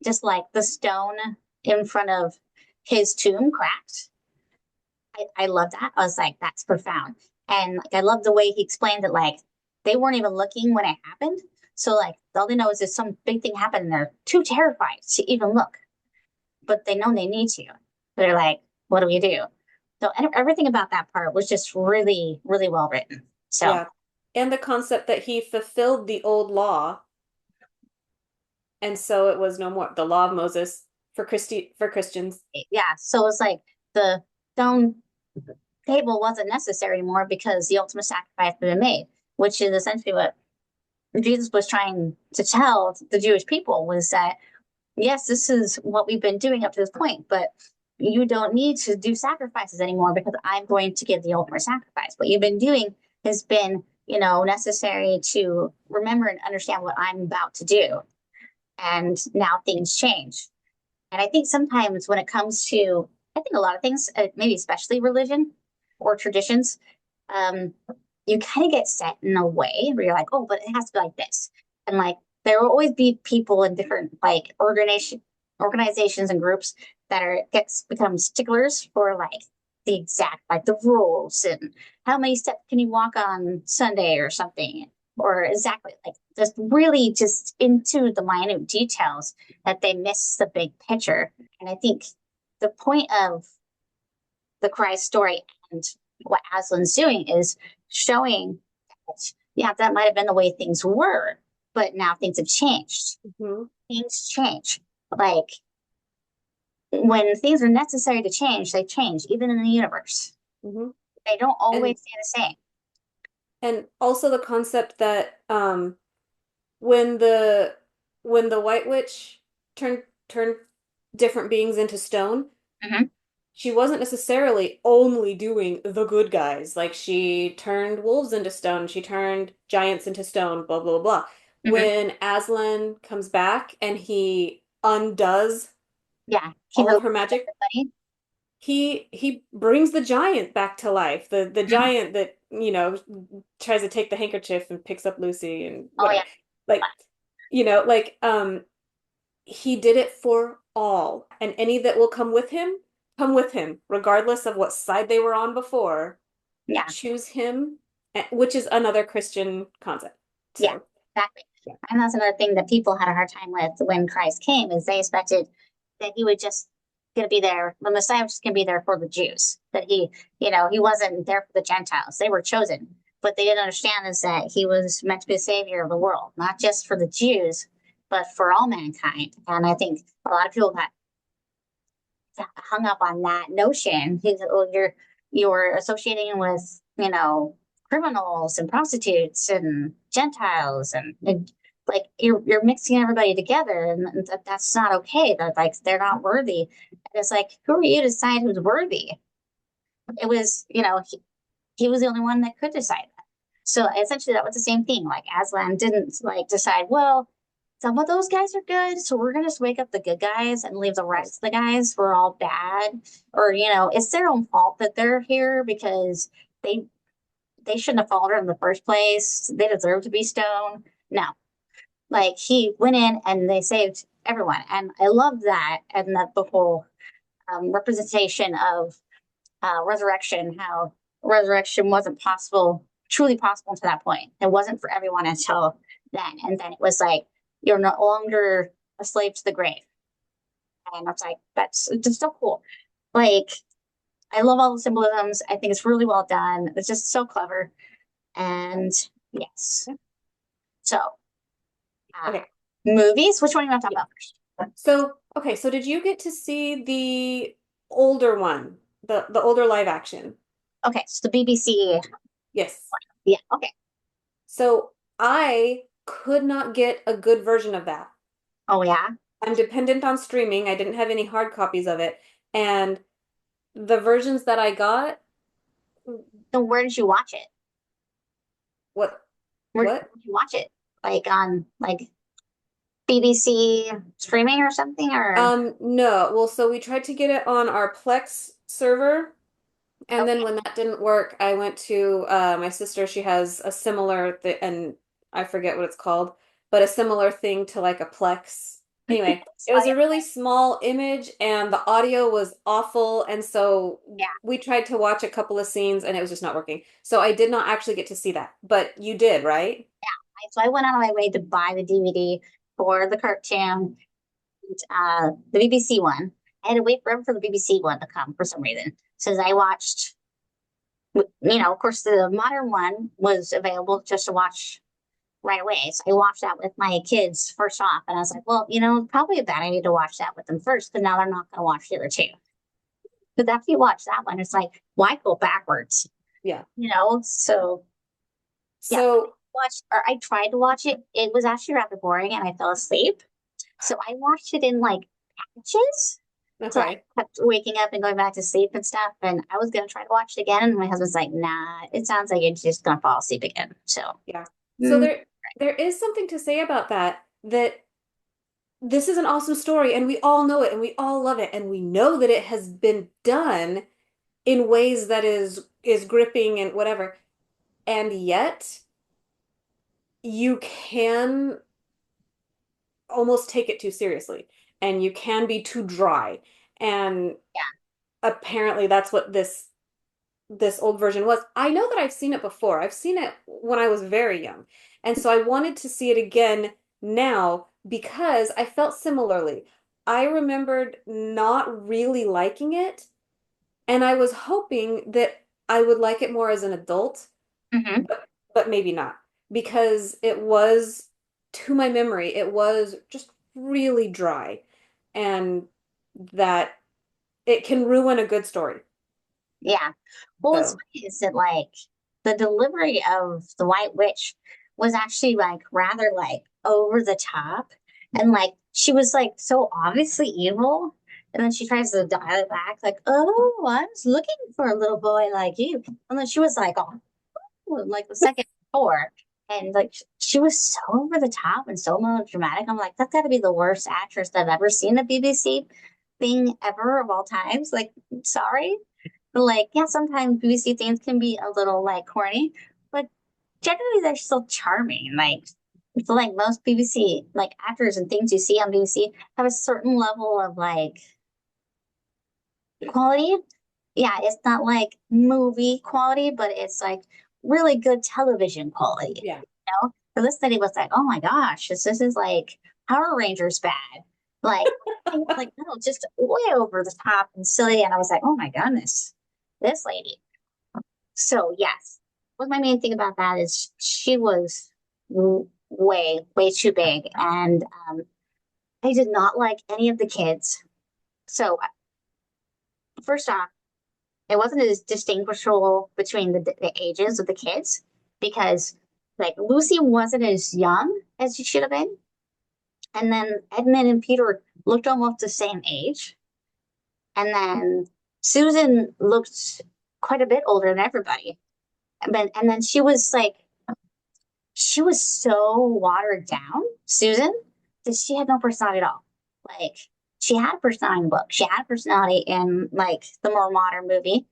just like the stone in front of his tomb cracked. I love that. I was like, that's profound. And like I love the way he explained it, like they weren't even looking when it happened. So like all they know is that some big thing happened and they're too terrified to even look. But they know they need to. They're like, what do we do? So everything about that part was just really, really well written. So Yeah. And the concept that he fulfilled the old law, and so it was no more the law of Moses for Christians. yeah, so it's like the stone table wasn't necessary anymore because the ultimate sacrifice had been made, which is essentially what Jesus was trying to tell the Jewish people was that yes, this is what we've been doing up to this point, but you don't need to do sacrifices anymore because I'm going to give the ultimate sacrifice. What you've been doing has been, necessary to remember and understand what I'm about to do. And now things change. And I think sometimes when it comes to, I think a lot of things, maybe especially religion or traditions, um, you kind of get set in a way where you're like, oh, but it has to be like this. And like, there will always be people in different like organizations and groups that become sticklers for like the exact, like the rules and how many steps can you walk on Sunday or something. Or exactly like just really just into the minute details that they miss the big picture. And I think the point of the Christ story and what Aslan's doing is showing that, yeah, that might have been the way things were, but now things have changed. Hmm. Things change. Like when things are necessary to change, they change, even in the universe. Hmm. They don't And always stay the same. also the concept that when the when the White Witch turned different beings into stone, Hmm. she wasn't necessarily only doing the good guys. Like she turned wolves into stone, she turned giants into stone, blah blah blah. Hmm. When Aslan comes back and he undoes Yeah, he all of releases her magic, everybody. he brings the giant back to life. The Mhm. giant that, tries to take the handkerchief and picks up Lucy and Oh yeah, whatever. Like, he did it for all. And any that will come with him, regardless of what side they were on before. yeah, Choose him, which is another Christian concept. yeah, So, exactly. yeah. And that's another thing that people had a hard time with when Christ came is they expected that he would just gonna be there, the Messiah was just gonna be there for the Jews. That he wasn't there for the Gentiles. They were chosen. But they didn't understand is that he was meant to be a savior of the world, not just for the Jews, but for all mankind. And I think a lot of people got hung up on that notion. He's well, you're associating with, criminals and prostitutes and Gentiles and like you're mixing everybody together and that's not okay. That like they're not worthy. And it's like, who are you to decide who's worthy? It was, he was the only one that could decide that. So essentially that was the same thing. Like Aslan didn't like decide, well, some of those guys are good, so we're gonna just wake up the good guys and leave the Right. rest of the guys who are all bad. Or, it's their own fault that they're here because they they shouldn't have followed her in the first place. They deserve to be stoned. No. Like he went in and they saved everyone. And I love that and that the whole representation of resurrection, how resurrection wasn't possible, truly possible to that point. It wasn't for everyone until then. And then it was like, you're no longer a slave to the grave. And I was like, that's just so cool. Like, I love all the symbolisms. I think it's really well done. It's just so clever. And yes. So, uh, Okay. movies, which one do you want to talk Yeah. about first? So, okay, so did you get to see the older one, the older live action? Okay, so the BBC. Yes. Yeah, okay. So I could not get a good version of that. Oh, yeah. I'm dependent on streaming. I didn't have any hard copies of it. And the versions that I got, So, where did you watch it? what, Where did what? you watch it? Like on like BBC streaming or something? Or No. Well, so we tried to get it on our Plex server, and then okay. when that didn't work, I went to my sister. She has a similar thing, and I forget what it's called, but a similar thing to like a Plex. Anyway, it Oh, was yeah. a really small image, and the audio was awful, and so Yeah. we tried to watch a couple of scenes, and it was just not working. So I did not actually get to see that, but you did, right? So I went out of my way to buy the DVD for the cartoon, the BBC one. I had to wait forever for the BBC one to come for some reason. So I watched, of course, the modern one was available just to watch right away. So I watched that with my kids first off. And I was like, well, probably a bad idea to watch that with them first because now they're not going to watch the other two. Because after you watch that one, it's like, why go backwards? Yeah. So yeah, So, I tried to watch it. It was actually rather boring and I fell asleep. So I watched it in like patches. So I okay. kept waking up and going back to sleep and stuff. And I was gonna try to watch it again, and my husband's like, "Nah, it sounds like you're just gonna fall asleep again." So, Yeah. So mm, there is something to say about that, that this is an awesome story and we all know it and we all love it and we know that it has been done in ways that is gripping and whatever. And yet you can almost take it too seriously and you can be too dry. And yeah, apparently that's what this old version was. I know that I've seen it before. I've seen it when I was very young. And so I wanted to see it again now because I felt similarly. I remembered not really liking it, and I was hoping that I would like it more as an adult, Hmm. but maybe not because it was, to my memory, it was just really dry, and that it can ruin a good story. Yeah. Well, what's So, funny is that like the delivery of the White Witch was actually like rather like over the top. And like she was like so obviously evil. And then she tries to dial it back, like, oh, I was looking for a little boy like you. And then she was like, oh, like the second before. And like she was so over the top and so melodramatic. I'm like, that's got to be the worst actress I've ever seen a BBC thing ever of all times. Like, sorry. But like, yeah, sometimes BBC things can be a little like corny, but generally they're still charming. Like, I feel like most BBC like actors and things you see on BBC have a certain level of like quality. Yeah, it's not like movie quality, but it's like really good television quality. yeah. You know, so this study was like, oh my gosh, this is like Power Rangers bad. Like, like no, just way over the top and silly. And I was like, oh my goodness, this lady. So yes, what my main thing about that is she was way too big, and I did not like any of the kids. So first off, it wasn't as distinguishable between the ages of the kids because like Lucy wasn't as young as she should have been, and then Edmund and Peter looked almost the same age, and then Susan looked quite a bit older than everybody. And then she was so watered down, Susan, that she had no personality at all. Like she had a personality in the book. She had a personality in like the more modern movie,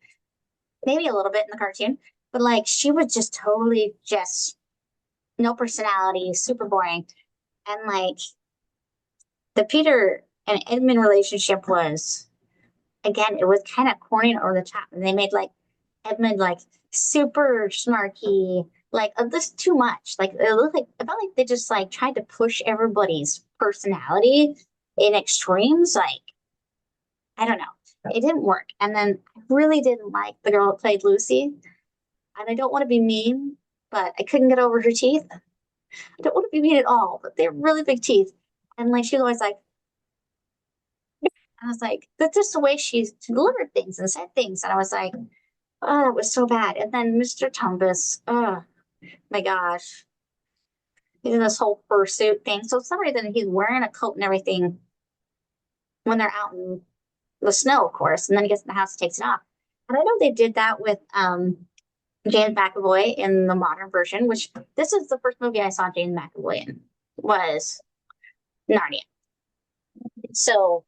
maybe a little bit in the cartoon, but like she was just totally just no personality, super boring. And like the Peter and Edmund relationship was again, it was kind of corny over the top. And they made like Edmund like super snarky, like this too much. Like it looked like it felt like they just like tried to push everybody's personality in extremes. Like I don't know, it didn't work. And then I really didn't like the girl who played Lucy. And I don't want to be mean, but I couldn't get over her teeth. I don't want to be mean at all, but they're really big teeth. And like she was always like, I was like, that's just the way she delivered things and said things. And I was like, oh, it was so bad. And then Mr. Tumbas, oh my gosh, he's in this whole fursuit thing. So for some reason he's wearing a coat and everything when they're out in the snow, of course. And then he gets in the house and takes it off. And I know they did that with James McAvoy in the modern version, which this is the first movie I saw James McAvoy in was Narnia. So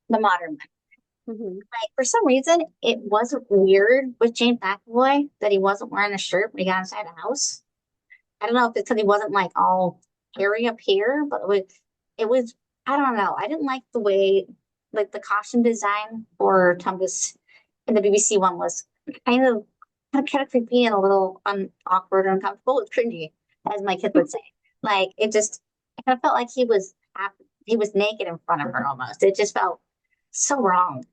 the modern one. Mhm. Like for some reason, it wasn't weird with James McAvoy that he wasn't wearing a shirt when he got inside the house. I don't know if it's because he wasn't like all hairy up here, but it was, I don't know. I didn't like the way, like the costume design for Tumbas in the BBC one was kind of, kind of creepy and a little awkward and uncomfortable. It's cringy, as my kid would say. Like it just, I kind of felt like he was naked in front of her almost. It just felt so wrong.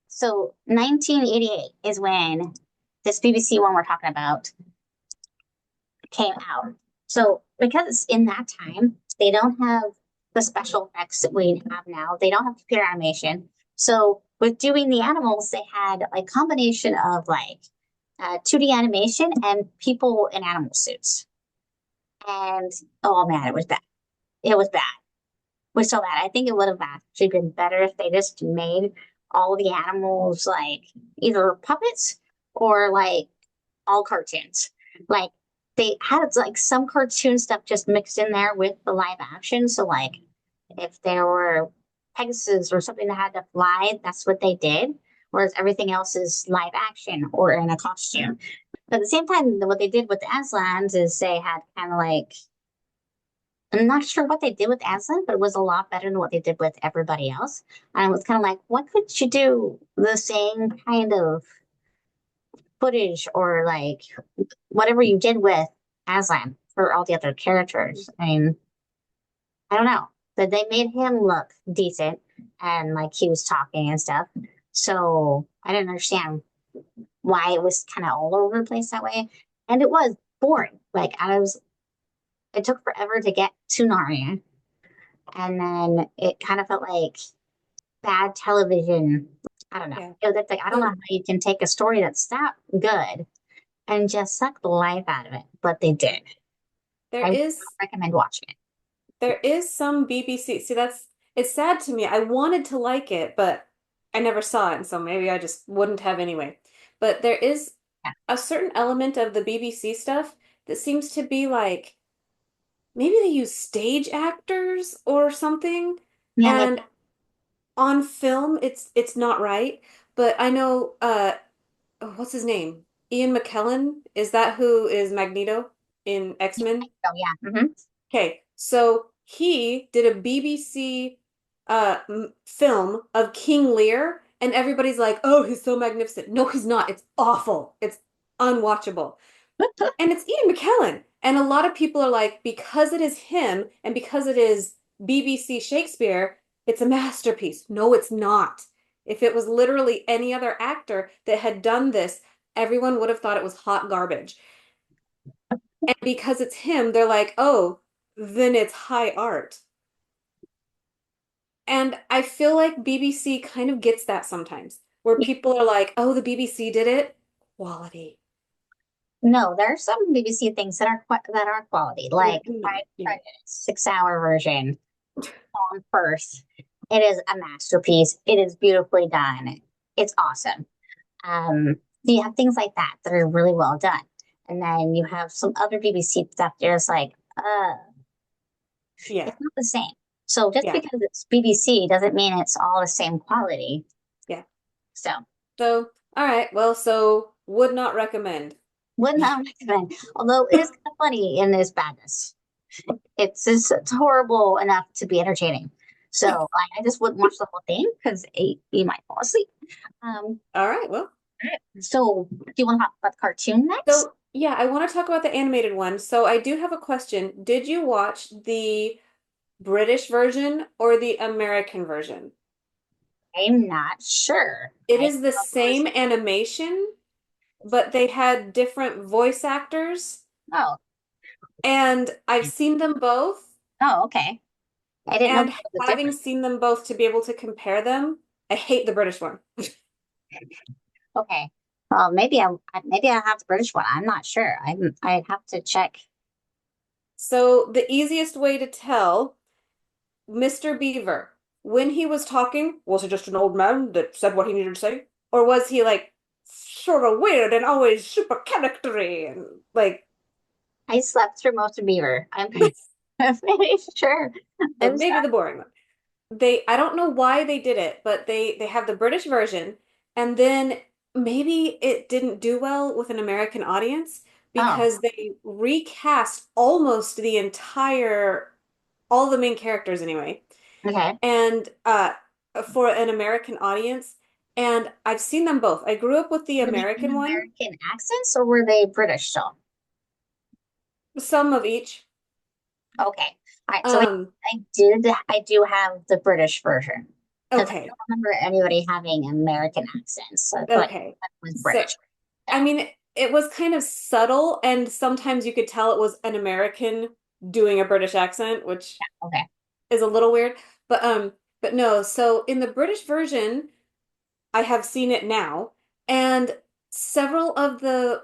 So 1988 is when this BBC one we're talking about came out. So because it's in that time, they don't have the special effects that we have now. They don't have computer animation. So with doing the animals, they had a combination of like 2D animation and people in animal suits. And oh man, it was bad. It was bad. It was so bad. I think it would have actually been better if they just made all the animals like either puppets or like all cartoons. Like they had like some cartoon stuff just mixed in there with the live action. So like if there were Pegasus or something that had to fly, that's what they did. Whereas everything else is live action or in a costume. But at the same time, what they did with the Aslans is they had kind of like I'm not sure what they did with Aslan, but it was a lot better than what they did with everybody else. And I was kind of like, what could you do the same kind of footage or like whatever you did with Aslan for all the other characters. I mean, I don't know. But they made him look decent and like he was talking and stuff. So I didn't understand. why it was kind of all over the place that way. And it was boring. Like it took forever to get to Narnia. And then it kind of felt like bad television. I don't know. Yeah. That's like, I don't know how So you can take a story that's that good and just suck the life out of it. But they did. there I would is not recommend watching it. there is some BBC. See, that's it's sad to me. I wanted to like it, but I never saw it, and so maybe I just wouldn't have anyway. But there is Yeah, a certain element of the BBC stuff that seems to be like maybe they use stage actors or something, yeah, they, and on film it's not right. But I know oh, what's his name? Ian McKellen? Is that who is Magneto in yeah, X-Men? oh, yeah. Okay, so he did a BBC film of King Lear, and everybody's like, "Oh, he's so magnificent." No, he's not. It's awful. It's unwatchable. And it's Ian McKellen. And a lot of people are like, because it is him and because it is BBC Shakespeare, it's a masterpiece. No, it's not. If it was literally any other actor that had done this, everyone would have thought it was hot garbage. And because it's him, they're like, oh, then it's high art. And I feel like BBC kind of gets that sometimes, where Yeah. people are like, oh, the BBC did it. Quality. No, there are some BBC things that that are quality, Yeah, like no, Pride and yeah, Prejudice, 6 hour version on first. It is a masterpiece. It is beautifully done. It's awesome. So you have things like that that are really well done. And then you have some other BBC stuff that is like, yeah, it's not the same. So just yeah, because it's BBC doesn't mean it's all the same quality. yeah. So So, all right, well, so would not recommend. would not recommend. Although it is kind of funny in this badness. It's horrible enough to be entertaining. So I just wouldn't watch the whole thing because you might fall asleep. Um, All right, well. so do you want to talk about the cartoon next? So, yeah, I want to talk about the animated one. So, I do have a question. Did you watch the British version or the American version? I'm not sure. It I is the same animation, but they had different voice actors, oh and I've seen them both. oh okay. I didn't know And there was a having difference. seen them both to be able to compare them, I hate the British one. Okay. Well, maybe I have the British one. I'm not sure. I'd have to check. So the easiest way to tell Mr. Beaver, when he was talking, was he just an old man that said what he needed to say? Or was he like sort of weird and always super charactery and like I slept through most of Beaver. I'm pretty sure. so I'm maybe sorry. the boring one. I don't know why they did it, but they have the British version and then maybe it didn't do well with an American audience Oh, because they recast almost the entire all the main characters anyway. okay. And for an American audience, and I've seen them both. I grew up with the Were they in American one, American accents or were they British still? some of each. Okay. All right. So Um, I do have the British version because I okay. don't remember anybody having American accents. So I feel like Okay. that was So, British. I So, mean, it was kind of subtle, and sometimes you could tell it was an American doing a British accent, which okay. is a little weird. But no, so in the British version, I have seen it now, and several of the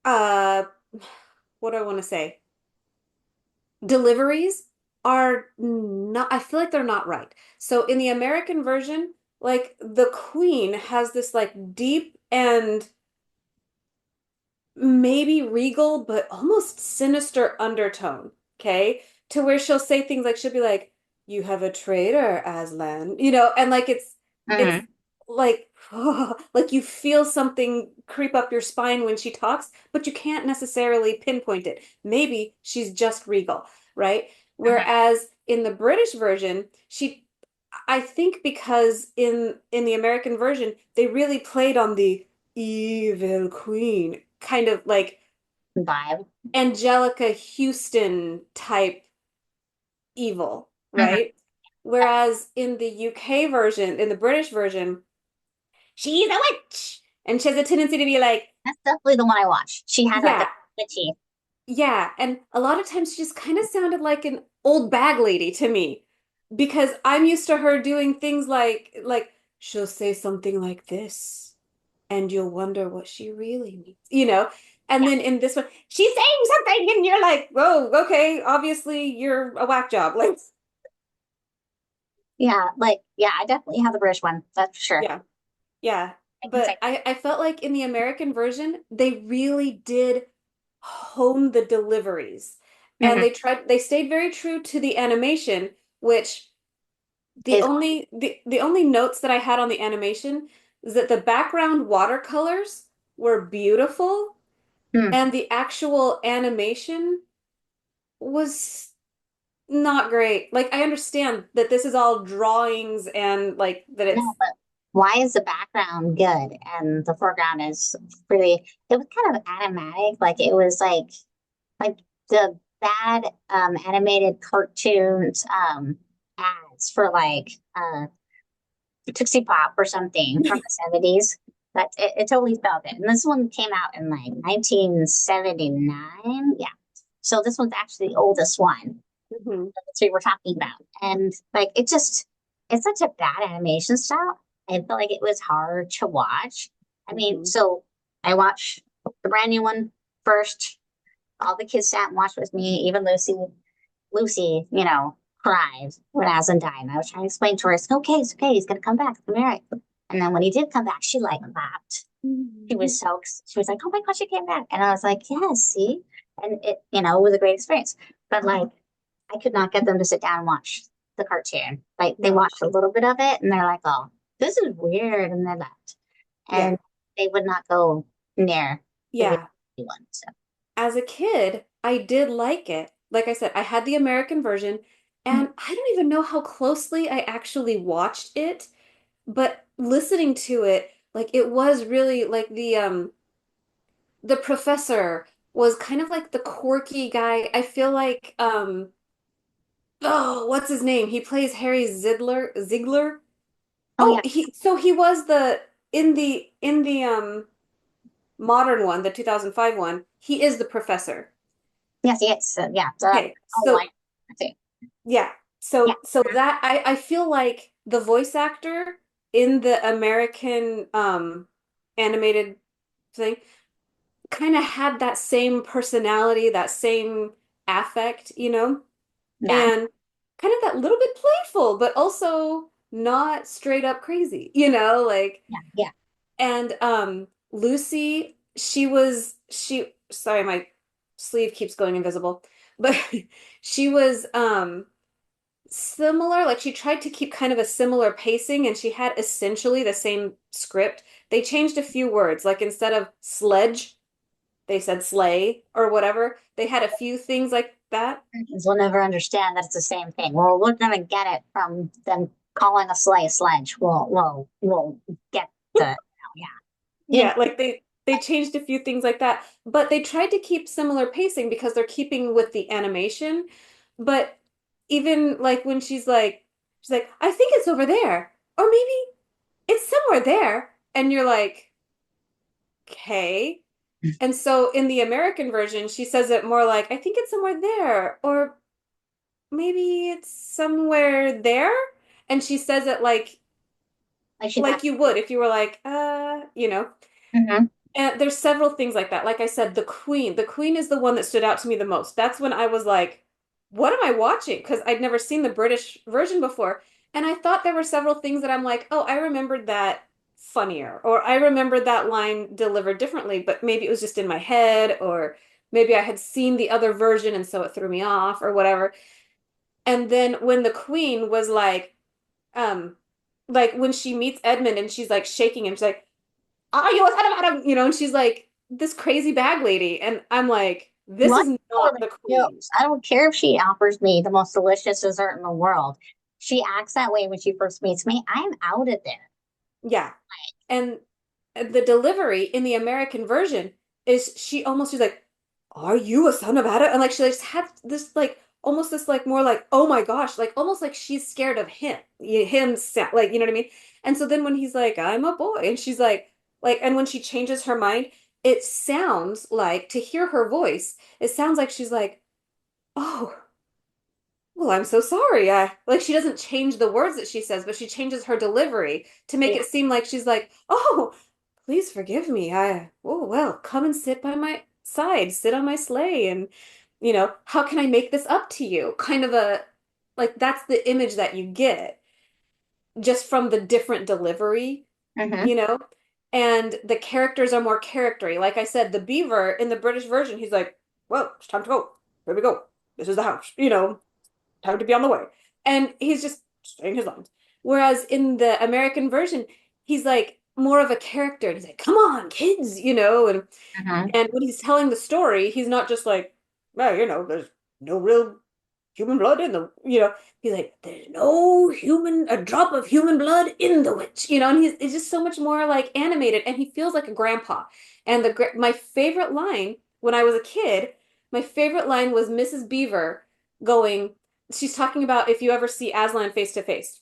uh what do I want to say? Deliveries are not, I feel like they're not right. So in the American version, like the Queen has this like deep and maybe regal, but almost sinister undertone, okay? To where she'll say things like she'll be like, "You have a traitor, Aslan," and like it's Hmm. like like you feel something creep up your spine when she talks, but you can't necessarily pinpoint it. Maybe she's just regal, right? Hmm. Whereas in the British version, I think because in the American version, they really played on the evil queen, kind of like Vibe. Angelica Houston type evil, Hmm. right? Whereas in the UK version, in the British version, she's a witch. And she has a tendency to be like, That's definitely the one I watched. She had like a yeah, witchy. yeah. And a lot of times she just kind of sounded like an old bag lady to me because I'm used to her doing things like she'll say something like this and you'll wonder what she really means, you know? And Yeah, then in this one, she's saying something and you're like, whoa, okay, obviously you're a whack job. Like, yeah, like yeah, I definitely have the British one. That's for sure. yeah, yeah. I can But say. I felt like in the American version, they really did hone the deliveries. And Hmm. they stayed very true to the animation, which Is the only notes that I had on the animation is that the background watercolors were beautiful hmm, and the actual animation was not great. Like I understand that this is all drawings and like that no, it's but why is the background good and the foreground is really? It was kind of animatic, like it was like the bad animated cartoons ads for like Tootsie Pop or something from the 70s. But it totally felt it. And this one came out in like 1979. Yeah. So this one's actually the oldest one Mhm, the three we're talking about. And like it just it's such a bad animation style. I felt like it was hard to watch. I mean, mhm. so I watched the brand new one first. All the kids sat and watched with me, even Lucy. Lucy, cried when Aslan died. And I was trying to explain to her, it's okay, it's okay, he's gonna come back. It's gonna be all right. And then when he did come back, she like laughed. She was like, oh my gosh, he came back. And I was like, yes, see? And it was a great experience. But like I could not get them to sit down and watch the cartoon. Like they No. watched a little bit of it and they're like, oh, this is weird, and they left. Yeah. And they would not go near the video Yeah. one. So As a kid, I did like it. Like I said, I had the American version, and I don't even know how closely I actually watched it, but listening to it, like it was really like the professor was kind of like the quirky guy. I feel like oh, what's his name? He plays Harry Ziegler. oh Oh, yeah. he was the in the modern one, the 2005 one, he is the professor. Yes, yes. So, yeah. Okay, Oh I so see. yeah. Yeah. So that I feel like the voice actor in the American animated thing kind of had that same personality, that same affect, Yeah. and kind of that little bit playful, but also not straight up crazy, like Yeah. Yeah. and Lucy, she sorry, my sleeve keeps going invisible, but she was similar, like she tried to keep kind of a similar pacing and she had essentially the same script. They changed a few words, like instead of sledge, they said sleigh or whatever. They had a few things like that. Americans will never understand that it's the same thing. Well, we're gonna get it from them calling a sleigh a sledge. We'll get the yeah. You Yeah, like they changed a few things like that, but they tried to keep similar pacing because they're keeping with the animation. But even like when she's like, I think it's over there, or maybe it's somewhere there, and you're like, okay. And so in the American version, she says it more like, I think it's somewhere there, or maybe it's somewhere there. And she says it like she's like actually. you would if you were like, Hmm. And there's several things like that. Like I said, the Queen. The Queen is the one that stood out to me the most. That's when I was like, what am I watching? Because I'd never seen the British version before. And I thought there were several things that I'm like, oh, I remembered that funnier, or I remembered that line delivered differently, but maybe it was just in my head, or maybe I had seen the other version and so it threw me off, or whatever. And then when the Queen was like when she meets Edmund and she's like shaking him, she's like, are you a son of Adam? And she's like this crazy bag lady. And I'm like, this What is for not the the queen. jokes? I don't care if she offers me the most delicious dessert in the world. She acts that way when she first meets me. I'm out of there. Yeah. And the delivery in the American version is she's like, are you a son of Adam? And like she just had this like almost this like more like, oh my gosh, like almost like she's scared of him, like, you know what I mean? And so then when he's like, I'm a boy, and she's like, and when she changes her mind, it sounds like, to hear her voice, it sounds like she's like, oh, well, I'm so sorry. Like she doesn't change the words that she says, but she changes her delivery to make Yeah. it seem like she's like, oh, please forgive me. Oh, well, come and sit by my side, sit on my sleigh, and, how can I make this up to you? Kind of like that's the image that you get just from the different delivery, Mm-hmm. you know? And the characters are more charactery. Like I said, the beaver in the British version, he's like, well, it's time to go. Here we go. This is the house, time to be on the way. And he's just saying his lines. Whereas in the American version, he's like more of a character. And he's like, come on, kids, and Mm-hmm. and when he's telling the story, he's not just like, well, there's no real human blood in he's like, there's no a drop of human blood in the witch, and it's just so much more like animated, and he feels like a grandpa. And my favorite line when I was a kid, my favorite line was Mrs. Beaver going, she's talking about if you ever see Aslan face to face,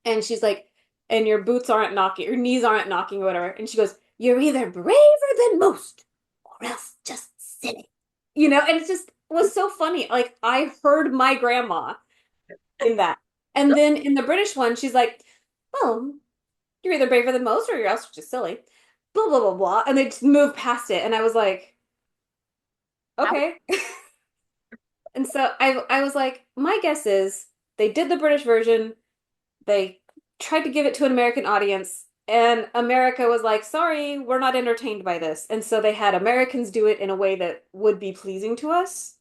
and she's like, and your boots aren't knocking, your knees aren't knocking or whatever, and she goes, you're either braver than most or else just silly, and it just was so funny. Like I heard my grandma in that. And then in the British one, she's like, well, you're either braver than most or you're else just silly. Blah, blah, blah, blah. And they just moved past it. And I was like, How? okay. And so I was like, my guess is they did the British version. They tried to give it to an American audience. And America was like, sorry, we're not entertained by this. And so they had Americans do it in a way that would be pleasing to us.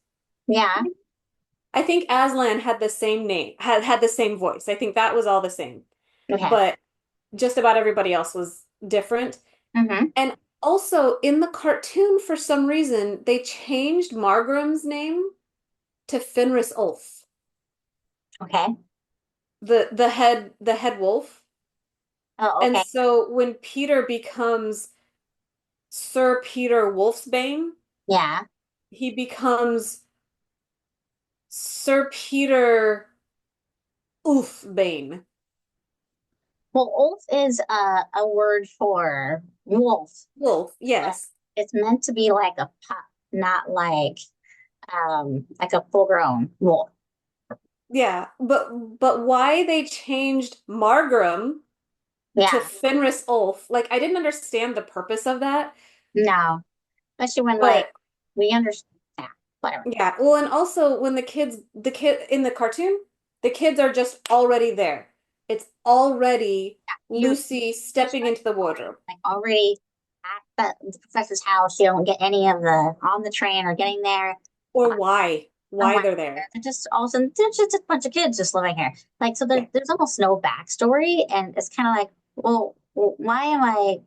Yeah. I think Aslan had the same name, had the same voice. I think that was all the same. Okay. But just about everybody else was different. Mm-hmm. And also in the cartoon, for some reason, they changed Margram's name to Fenris Ulf, Okay. the head wolf. Oh, And okay. so when Peter becomes Sir Peter Wolfsbane, Yeah. he becomes Sir Peter Ulfbane. Well, wolf is a word for wolf. Wolf, yes. It's meant to be like a pup, not like a full grown wolf. Yeah, but why they changed Margram to Yeah. Fenris Ulf, like I didn't understand the purpose of that, No. Especially when like but we understand. Yeah, whatever. yeah, well, and also when the kid in the cartoon, the kids are just already there. It's already You're Lucy you're stepping into the wardrobe. like already at the professor's house. You don't get any of the on the train or getting there. Or why? Oh Why my, they're there. they're just all of a sudden they're just a bunch of kids just living here. Like so, Yeah. there's almost no backstory, and it's kind of like, well, why am I?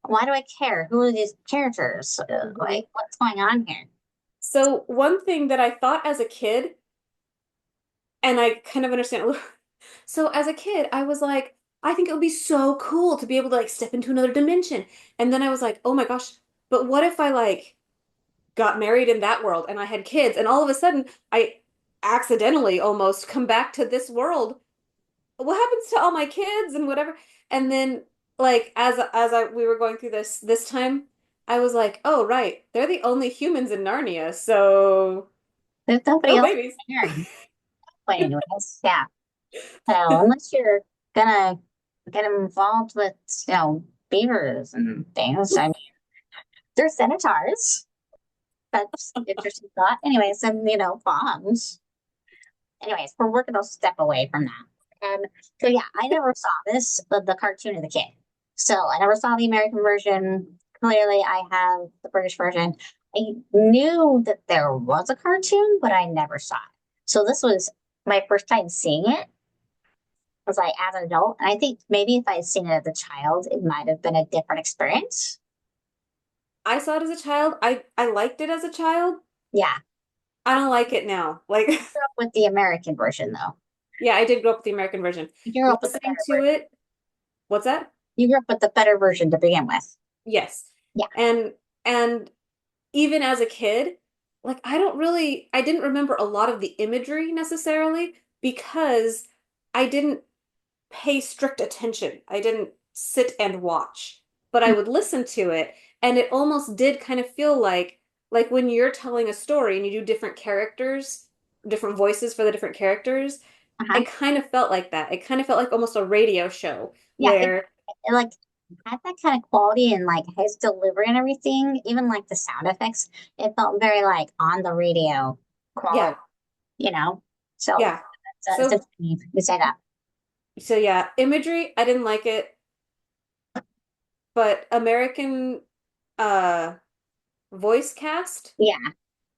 Why do I care? Who are these characters? Mhm. Like, what's going on here? So one thing that I thought as a kid, and I kind of understand. So as a kid, I was like, I think it would be so cool to be able to like step into another dimension. And then I was like, oh my gosh, but what if I like got married in that world and I had kids and all of a sudden I accidentally almost come back to this world? What happens to all my kids and whatever? And then like as I we were going through this time, I was like, oh right, they're the only humans in Narnia, so There's nobody no else babies. caring. But anyways, yeah. So unless you're gonna get involved with, beavers and things, I mean, they're centaurs. That's an interesting thought. Anyways, and bombs. Anyways, we're gonna step away from that. So yeah, I never saw the cartoon of the kid. So I never saw the American version. Clearly, I have the British version. I knew that there was a cartoon, but I never saw it. So this was my first time seeing it was like as an adult. And I think maybe if I had seen it as a child, it might have been a different experience. I saw it as a child. I liked it as a child. Yeah. I don't like it now. Like, Grew up with the American version though. yeah, I did grow up with the American version. You grew up with the Listening better to version. it, what's that? You grew up with the better version to begin with. Yes. Yeah. And even as a kid, like I didn't remember a lot of the imagery necessarily because I didn't pay strict attention. I didn't sit and watch, but I would listen to it, and it almost did kind of feel like when you're telling a story and you do different characters, different voices for the different characters, Uh-huh. it kind of felt like that. It kind of felt like almost a radio show Yeah, where it like had that kind of quality and like his delivery and everything, even like the sound effects, it felt very like on the radio yeah, quality, you know? So yeah. it's So interesting you say that. so yeah, imagery, I didn't like it, but American uh voice cast, Yeah.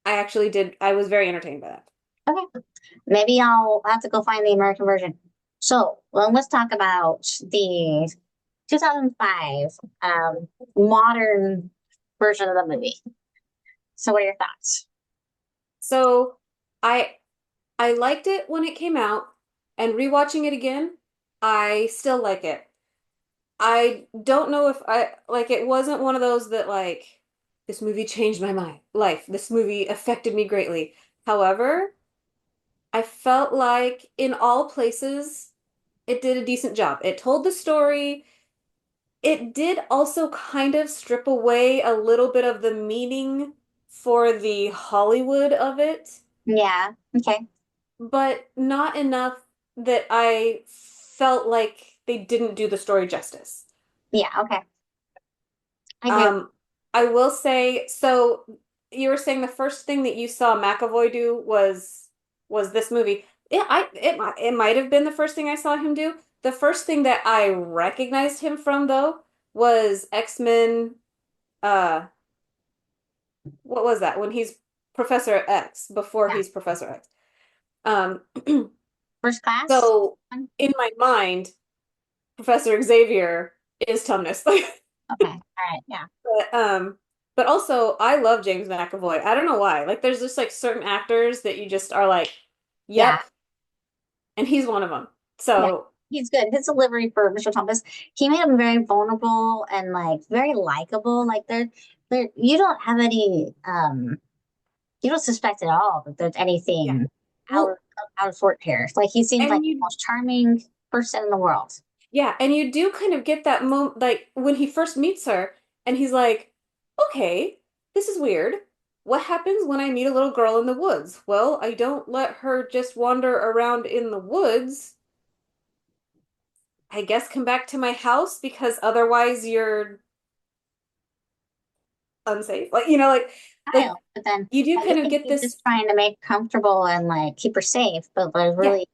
I actually did. I was very entertained by that. Okay. Maybe I'll have to go find the American version. So, well, let's talk about the 2005 modern version of the movie. So, what are your thoughts? So I I liked it when it came out, and rewatching it again, I still like it. I don't know if I like it wasn't one of those that like this movie changed my mind, life. This movie affected me greatly. However, I felt like in all places it did a decent job. It told the story. It did also kind of strip away a little bit of the meaning for the Hollywood of it, Yeah. Okay. but not enough that I felt like they didn't do the story justice. Yeah. Okay. I agree. Um, I will say, so you were saying the first thing that you saw McAvoy do was this movie. Yeah, it might have been the first thing I saw him do. The first thing that I recognized him from though was X-Men what was that? When he's Professor X, before Yeah. he's Professor X. Um First class. so in my mind, Professor Xavier is Tumnus. Okay. All right. Yeah. But but also I love James McAvoy. I don't know why. Like there's just like certain actors that you just are like, Yeah. yep, and he's one of them. Yeah. So He's good. His delivery for Mr. Thomas, he made him very vulnerable and like very likable. Like there, you don't have any, you don't suspect at all that there's yeah. anything out Well, out of sort here. Like he seems like and the you most charming person in the world. yeah, and you do kind of get that moment like when he first meets her and he's like, "Okay, this is weird. What happens when I meet a little girl in the woods?" Well, I don't let her just wander around in the woods. I guess come back to my house because otherwise you're unsafe. Like, I know, like but then you do you kind of think get he's this, just trying to make her comfortable and like keep her safe, but there's yeah, really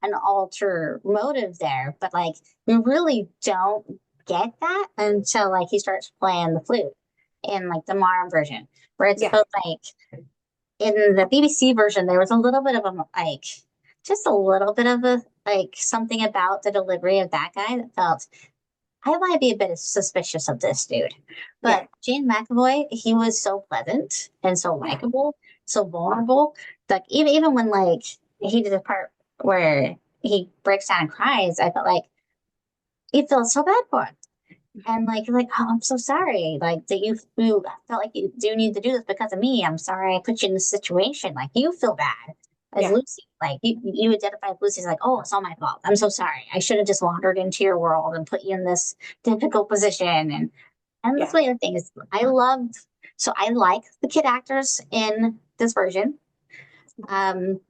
an alter motive there. But like you really don't get that until like he starts playing the flute in like the modern version, where it's yeah, supposed like in the BBC version there was a little bit of a like just a little bit of a like something about the delivery of that guy that felt I might be a bit suspicious of this dude. yeah, But Gene McAvoy, he was so pleasant and so yeah, likable, so vulnerable. Like even when like he did the part where he breaks down and cries, I felt like it felt so bad for him. And like, oh, I'm so sorry. Like that you felt like you do need to do this because of me. I'm sorry I put you in this situation. Like you feel bad as yeah, Lucy. Like you identify with Lucy as like, oh, it's all my fault. I'm so sorry. I should have just wandered into your world and put you in this difficult position. And that's yeah. what the other thing is. I like the kid actors in this version. Um,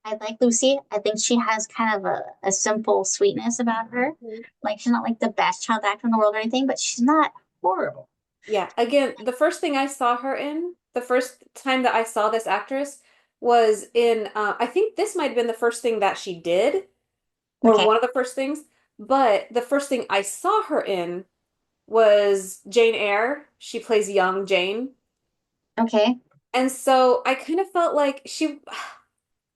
I like Lucy. I think she has kind of a simple sweetness about her. Mhm. Like she's not like the best child actor in the world or anything, but she's not horrible. Yeah. Again, the first thing I saw her in, the first time that I saw this actress was in, I think this might have been the first thing that she did, or Okay. one of the first things, but the first thing I saw her in was Jane Eyre. She plays young Jane. Okay. And so I kind of felt like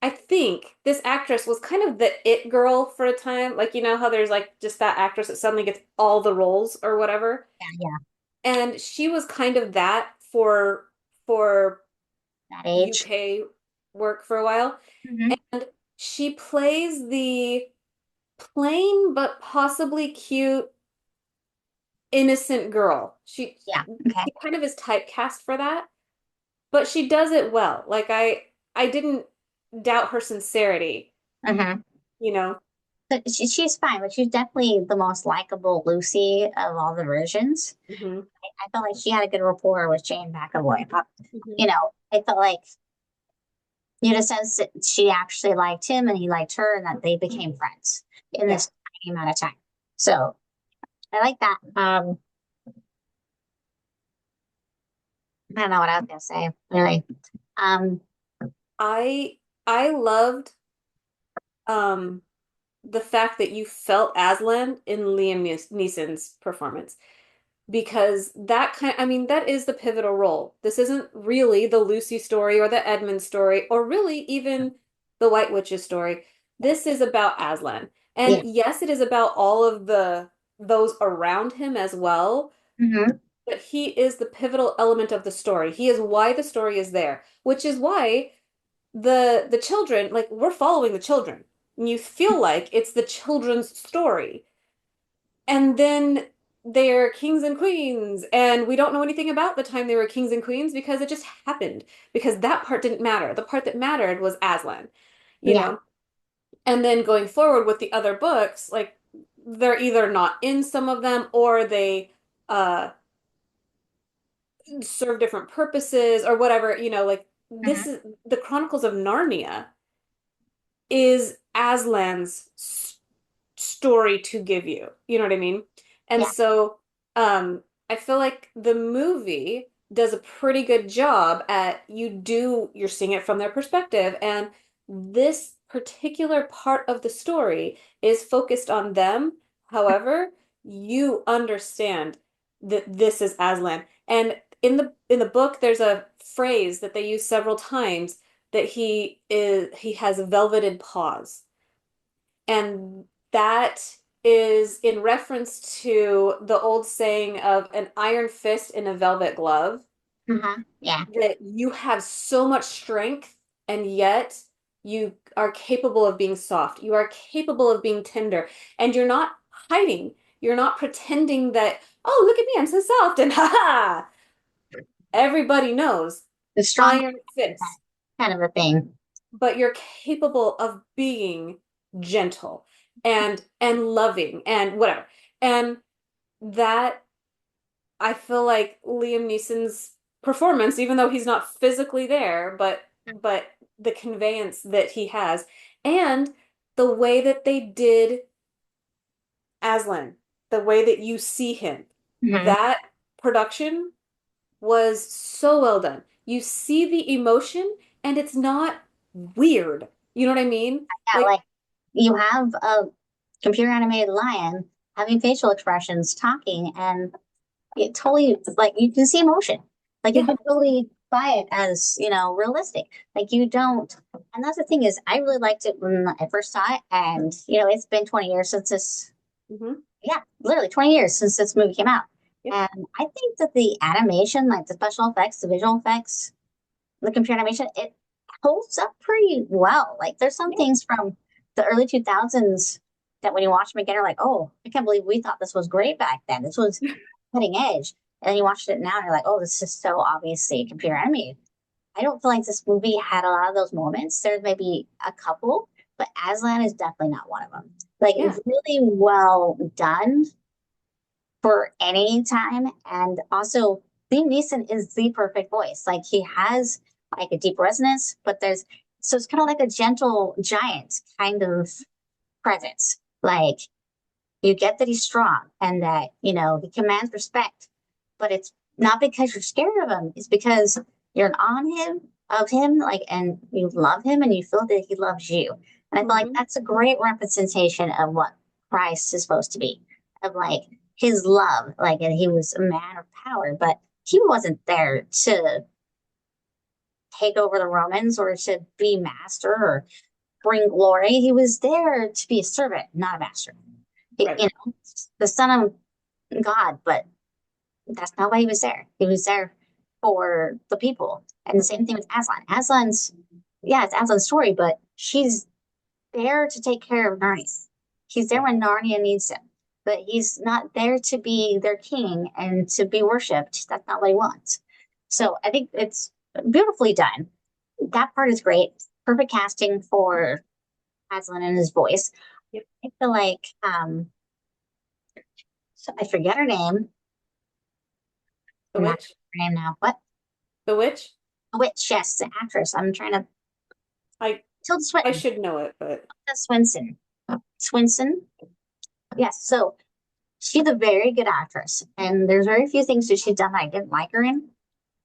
I think this actress was kind of the it girl for a time. Like, you know how there's like just that actress that suddenly gets all the roles or whatever. Yeah, yeah. And she was kind of that for That age. UK work for a while. Hmm. And she plays the plain but possibly cute innocent girl. Yeah. Okay. She kind of is typecast for that. but she does it well. Like I didn't doubt her sincerity, Mm-hmm. you know. But she's fine, but she's definitely the most likable Lucy of all the versions. Hmm. I felt like she had a good rapport with Jane McAvoy. Hmm. You know, I felt like you had a sense that she actually liked him and he liked her and that they became friends in Yeah. this tiny amount of time. So I like that. I don't know what I was gonna say, really. Um, I I loved um the fact that you felt Aslan in Liam Neeson's performance because I mean, that is the pivotal role. This isn't really the Lucy story or the Edmund story or really even the White Witch's story. This is about Aslan. And yeah. yes, it is about all of those around him as well, Hmm. but he is the pivotal element of the story. He is why the story is there, which is why the children, like we're following the children. And you feel like it's the children's story. And then they're kings and queens, and we don't know anything about the time they were kings and queens because it just happened. Because that part didn't matter. The part that mattered was Aslan, you Yeah. know? And then going forward with the other books, like they're either not in some of them or they uh serve different purposes or whatever, like this Hmm. is the Chronicles of Narnia is Aslan's story to give you. You know what I mean? And Yeah. so I feel like the movie does a pretty good job at you're seeing it from their perspective, and this particular part of the story is focused on them. However, you understand that this is Aslan. And in the book there's a phrase that they use several times that he has velveted paws. And that is in reference to the old saying of an iron fist in a velvet glove, Yeah. that you have so much strength and yet you are capable of being soft. You are capable of being tender. And you're not hiding. You're not pretending that, oh, look at me, I'm so soft. And ha ha, everybody knows The strong iron fist, kind of a thing. but you're capable of being gentle and loving and whatever. And that I feel like Liam Neeson's performance, even though he's not physically there, but the conveyance that he has and the way that they did Aslan, the way that you see him, Hmm. that production was so well done. You see the emotion and it's not weird. You know what I mean? Yeah, Like, like you have a computer animated lion having facial expressions, talking, and it totally like you can see emotion. Like you yeah. can totally buy it as, realistic. Like you don't, and that's the thing is I really liked it when I first saw it, and it's been 20 years since this, Hmm. yeah, literally 20 years since this movie came out. Yep. And I think that the animation, like the special effects, the visual effects, the computer animation, it holds up pretty well. Like there's some Yeah. things from the early 2000s that when you watch them again, you're like, oh, I can't believe we thought this was great back then. This was cutting edge. And then you watch it now and you're like, oh, this is so obviously computer animated. I don't feel like this movie had a lot of those moments. There's maybe a couple, but Aslan is definitely not one of them. Like Yeah. it's really well done for any time. And also, Liam Neeson is the perfect voice. Like he has like a deep resonance, but so it's kind of like a gentle giant kind of presence. Like you get that he's strong and that, he commands respect, but it's not because you're scared of him. It's because you're on him, of him, like, and you love him and you feel that he loves you. And I feel like Hmm. that's a great representation of what Christ is supposed to be, of like his love. Like, and he was a man of power, but he wasn't there to take over the Romans or to be master or bring glory. He was there to be a servant, not a master. Right. The son of God, but that's not why he was there. He was there for the people. And the same thing with Aslan. Yeah, it's Aslan's story, but she's there to take care of Narnia. He's there Yeah. when Narnia needs him, but he's not there to be their king and to be worshipped. That's not what he wants. So I think it's beautifully done. That part is great. Perfect casting for Aslan and his voice. Yep. I feel like so I forget her name. The I'm not Witch. her name now. What? The Witch. Witch, yes, the actress. I'm trying to I Tilda I Swinton. should know it, but Swinson. Swinson. Yes. So she's a very good actress, and there's very few things that she's done that I didn't like her in.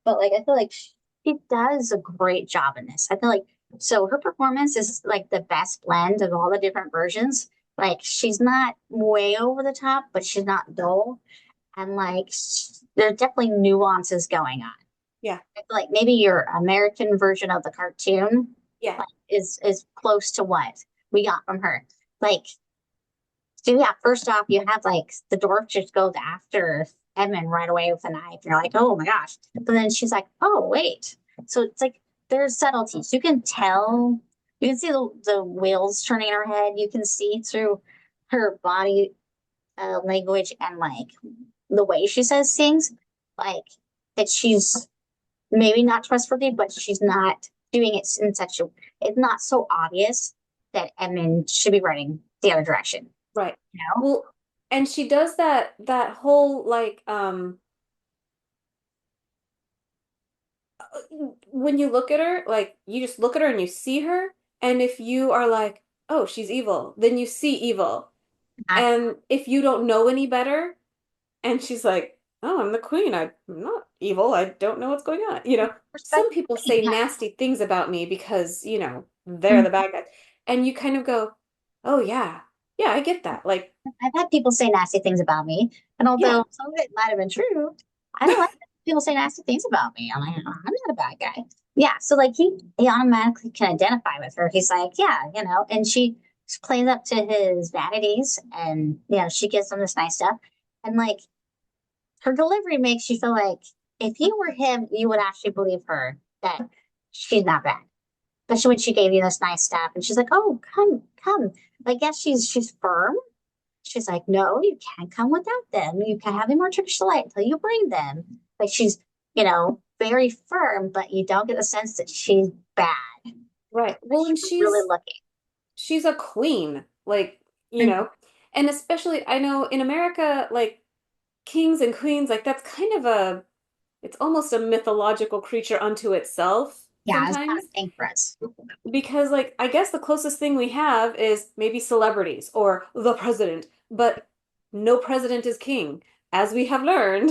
But like, I feel like she does a great job in this. I feel like so her performance is like the best blend of all the different versions. Like she's not way over the top, but she's not dull, and like there's definitely nuances going on. yeah, I feel like maybe your American version of the cartoon yeah, like is close to what we got from her. Like, so yeah, first off, you have like the dwarf just goes after Edmund right away with a knife. You're like, oh my gosh. But then she's like, oh wait. So it's like there's subtleties. You can tell, you can see the wheels turning in her head. You can see through her body language and like the way she says things, like that she's maybe not trustworthy, but she's not doing it in such a, it's not so obvious that Edmund should be running the other direction, right. you know? Well, and she does that whole like when you look at her, like you just look at her and you see her, and if you are like, oh, she's evil, then you see evil. Uh, And if you don't know any better, and she's like, oh, I'm the queen. I'm not evil. I don't know what's going on. Some perspective, people say yeah. nasty things about me because, they're Mm. the bad guys. And you kind of go, oh, yeah. Yeah, I get that. Like, I've had people say nasty things about me, and yeah, although some of it might have been true, I don't like people say nasty things about me. I'm like, "Oh, I'm not a bad guy. Yeah, so like he automatically can identify with her. He's like, yeah, and she plays up to his vanities, and she gives him this nice stuff, and like her delivery makes you feel like if you were him, you would actually believe her that she's not bad. Especially when she gave you this nice stuff, and she's like, "Oh, come, come." Like, yes, she's firm. She's like, "No, you can't come without them. You can have them more trips to light until you bring them." Like she's, very firm, but you don't get the sense that she's bad. right. Well, and She's really looking. she's a queen, like, Mhm. and especially I know in America, like kings and queens, like that's kind of it's almost a mythological creature unto itself Yeah, it's kind sometimes. of thing for us. Because, like, I guess the closest thing we have is maybe celebrities or the president, but no president is king. As we have learned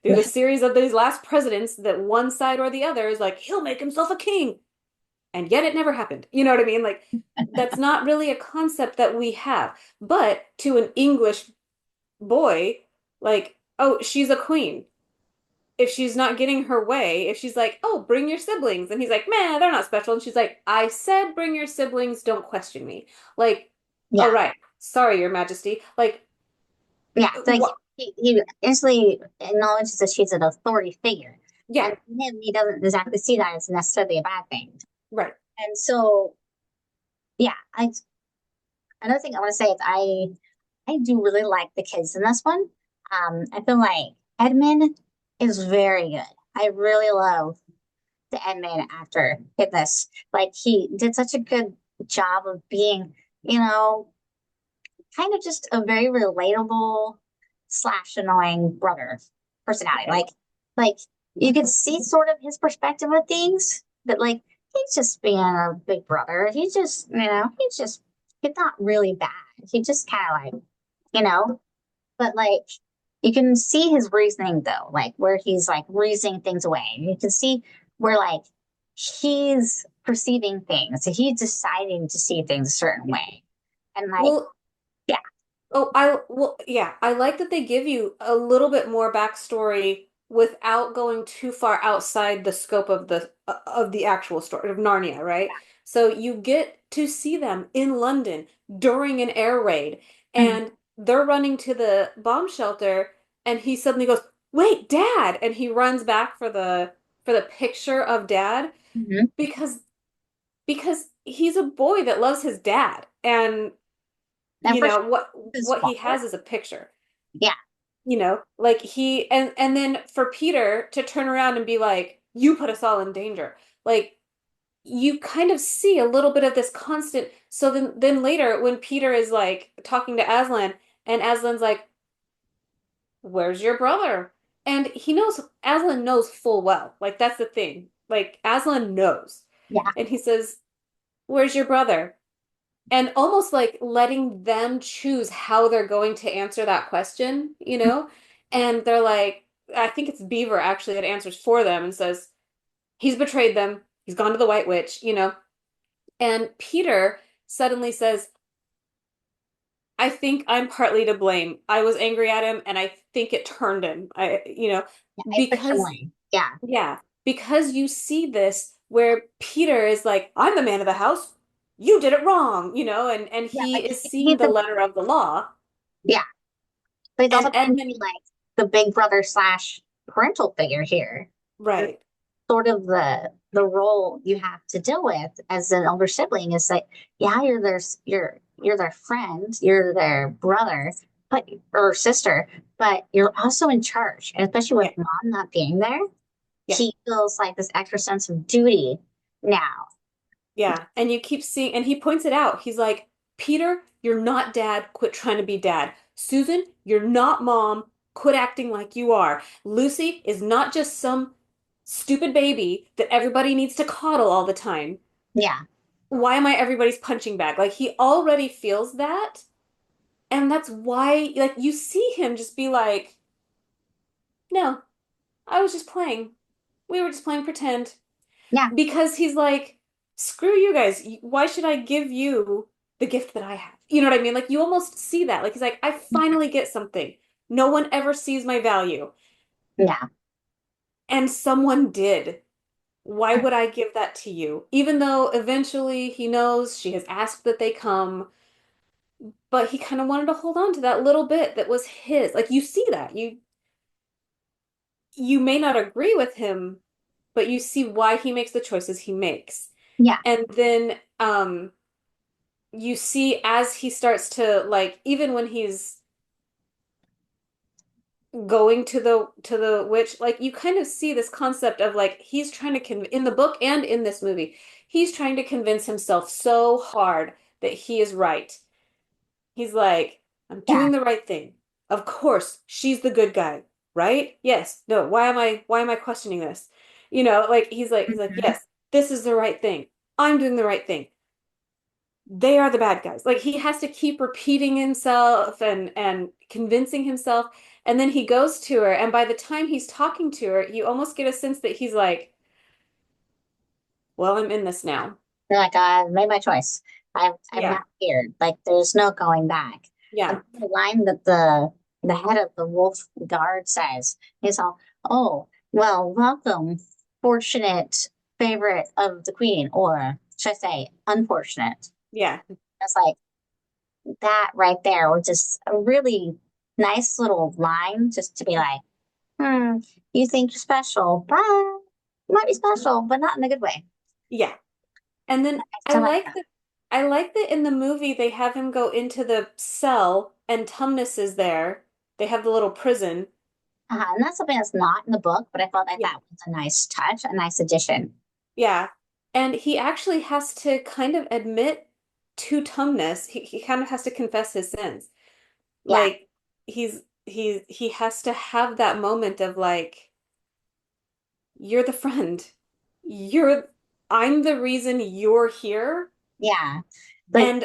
through the series of these last presidents, that one side or the other is like, he'll make himself a king. And yet it never happened. You know what I mean? Like, that's not really a concept that we have. But to an English boy, like, oh, she's a queen, if she's not getting her way, if she's like, oh, bring your siblings, and he's like, man, they're not special, and she's like, I said bring your siblings, don't question me. Like, oh, Yeah, right, sorry, Your Majesty. Like, yeah. It's like what? he instantly acknowledges that she's an authority figure, Yeah, and to him, he doesn't exactly see that as necessarily a bad thing. right. And so, yeah, another thing I want to say is I do really like the kids in this one. I feel like Edmund is very good. I really love the Edmund actor in this. Like he did such a good job of being, kind of just a very relatable slash annoying brother personality. Like you could see sort of his perspective of things, but like he's just being a big brother. He's not really bad. He just kind of like, you know, but like you can see his reasoning though, like where he's like reasoning things away. You can see where like he's perceiving things. So he's deciding to see things a certain way. And like, Well, yeah. yeah, I like that they give you a little bit more backstory without going too far outside the scope of the actual story of Narnia, right? So you get to see them in London during an air raid, and they're running to the bomb shelter, and he suddenly goes, "Wait, Dad!" And he runs back for the picture of Dad Mhm. because he's a boy that loves his dad, and And for sure, his what he father. has is a picture. Yeah. Like he and then for Peter to turn around and be like, You put us all in danger. Like you kind of see a little bit of this constant. So then later when Peter is like talking to Aslan and Aslan's like, "Where's your brother?" And he knows Aslan knows full well. Like that's the thing. Like Aslan knows. Yeah. And he says, "Where's your brother?" And almost like letting them choose how they're going to answer that question, you know? And they're like, I think it's Beaver actually that answers for them and says, he's betrayed them. He's gone to the White Witch, you know? And Peter suddenly says, I think I'm partly to blame. I was angry at him and I think it turned him. Yeah. It pushed him Because, away. Yeah. yeah, because you see this where Peter is like, I'm the man of the house. You did it wrong, and Yeah. he Like is seeing he's the the, letter of the law. yeah. But he's also And trying to be Edmund, like the big brother slash parental figure here. right. Sort of the role you have to deal with as an older sibling is that yeah, you're their friend, you're their brother, but or sister, but you're also in charge. And especially Yeah. with mom not being there, Yeah. he feels like this extra sense of duty now. Yeah. And you keep seeing, and he points it out. He's like, Peter, you're not dad. Quit trying to be dad. Susan, you're not mom. Quit acting like you are. Lucy is not just some stupid baby that everybody needs to coddle all the time. Yeah, Why am I everybody's punching bag? Like he already feels that. And that's why, like, you see him just be like, no, I was just playing. We were just playing pretend. yeah, Because he's like, screw you guys. Why should I give you the gift that I have? You know what I mean? Like you almost see that. Like he's like, I finally get something. No one ever sees my value. yeah, And someone did. Why would I give that to you? Even though eventually he knows she has asked that they come, but he kind of wanted to hold on to that little bit that was his. Like you see that. You may not agree with him, but you see why he makes the choices he makes. yeah, And then you see as he starts to like even when he's going to the witch like you kind of see this concept of like he's trying to in the book and in this movie he's trying to convince himself so hard that he is right. He's like, I'm yeah. doing the right thing. Of course she's the good guy, right? Yes, no, why am I questioning this? Like he's like Mhm. yes, this is the right thing. I'm doing the right thing. They are the bad guys. Like he has to keep repeating himself and convincing himself. And then he goes to her, and by the time he's talking to her, you almost get a sense that he's like, well, I'm in this now. You're like, I've made my choice. I'm Yeah. not here. Like there's no going back. And Yeah. the line that the head of the wolf guard says is all, oh, well, welcome, fortunate favorite of the queen, or should I say unfortunate. Yeah. It's like that right there was just a really nice little line just to be like, hmm, you think you're special, but you might be special, but not in a good way. Yeah. And then I I still like like that. that I like that in the movie they have him go into the cell and Tumnus is there. They have the little prison. And that's something that's not in the book, but I felt like Yeah. that was a nice touch, a nice addition. Yeah. And he actually has to kind of admit to Tumnus, he kind of has to confess his sins. Yeah, Like he has to have that moment of like, you're the friend. You're I'm the reason you're here. yeah. But And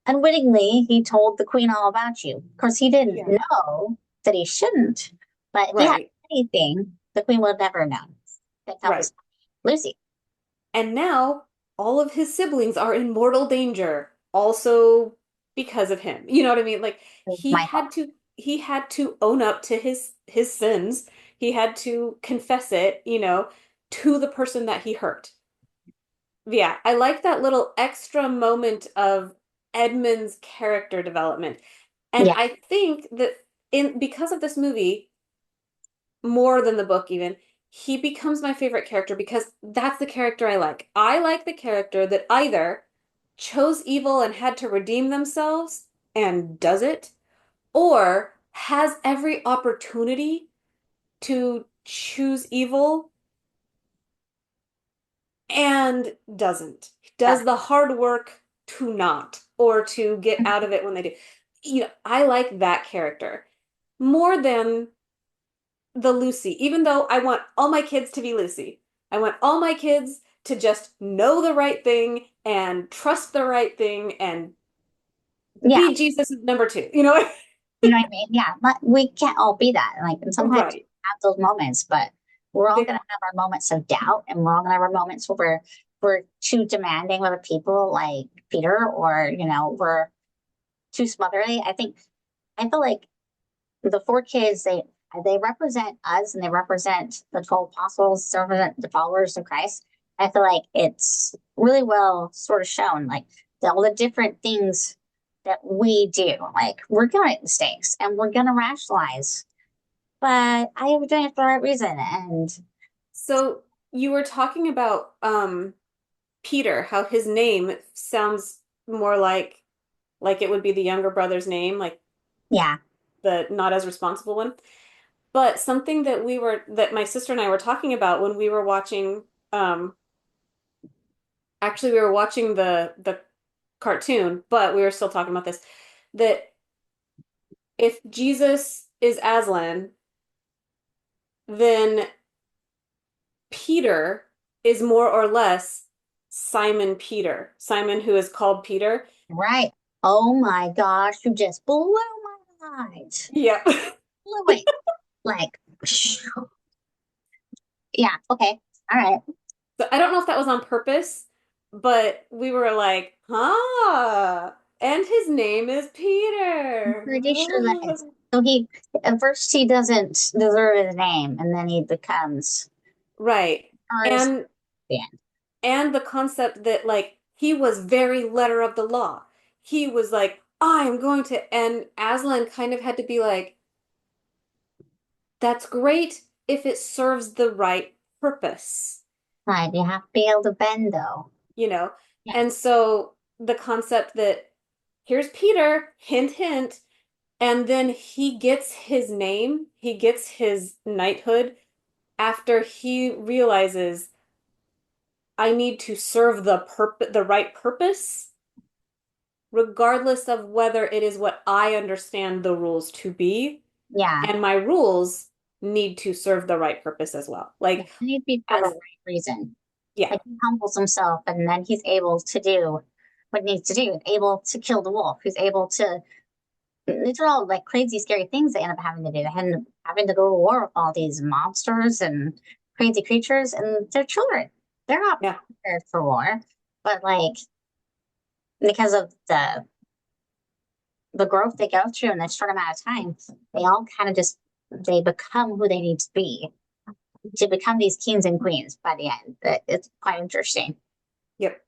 unwittingly, he told the queen all about you. Of course, he didn't yeah, know that he shouldn't. But if he had right, anything, the queen would have never known. That that right. was Lucy. And now all of his siblings are in mortal danger, also because of him. You know what I mean? Like It was my fault. he had to own up to his sins. He had to confess it, to the person that he hurt. Yeah, I like that little extra moment of Edmund's character development. And Yeah, I think that in because of this movie, more than the book even, he becomes my favorite character because that's the character I like. I like the character that either chose evil and had to redeem themselves and does it, or has every opportunity to choose evil and doesn't. Yeah. Does the hard work to not, or to get out of it when they do. I like that character more than the Lucy, even though I want all my kids to be Lucy. I want all my kids to just know the right thing and trust the right thing and Yeah. be Jesus number two, you know? You know what I mean? Yeah. But we can't all be that. Like, and sometimes we Right. have those moments, but we're all They, going to have our moments of doubt, and we're all going to have our moments where we're too demanding of other people, like Peter, or, we're too smotherly. I feel like the four kids, they represent us, and they represent the 12 apostles, they represent the followers of Christ. I feel like it's really well sort of shown, like all the different things that we do. Like, we're gonna make mistakes and we're gonna rationalize, but I am doing it for the right reason. And so you were talking about Peter, how his name sounds more like it would be the younger brother's name, like yeah, the not as responsible one. But something that my sister and I were talking about when we were watching, actually we were watching the cartoon, but we were still talking about this, that if Jesus is Aslan, then Peter is more or less Simon Peter. Simon who is called Peter. right. Oh my gosh, you just blew my mind. Yeah. Blew it. Like, yeah, okay. All right. So I don't know if that was on purpose, but we were like, huh. And his name is Peter. Pretty sure that is. So he, at first, he doesn't deserve his name, and then he becomes Right. ours And band. and the concept that like he was very letter of the law. He was like, I am going to, and Aslan kind of had to be like, that's great if it serves the right purpose, Right. You have to be able to bend, though. you know? Yeah. And so the concept that here's Peter, hint, hint, and then he gets his name, he gets his knighthood after he realizes I need to serve the right purpose, regardless of whether it is what I understand the rules to be, Yeah. and my rules need to serve the right purpose as well. Yeah. Like It needs to be for the as right reason. yeah, Like, he humbles himself, and then he's able to do what he needs to do, able to kill the wolf, who's able to. These are all like crazy, scary things they end up having to do. And having to go to war with all these monsters and crazy creatures, and they're children. They're not yeah. prepared for war, but like, because of the growth they go through in a short amount of time, they all kind of just they become who they need to be to become these kings and queens by the end. It's quite interesting. Yep.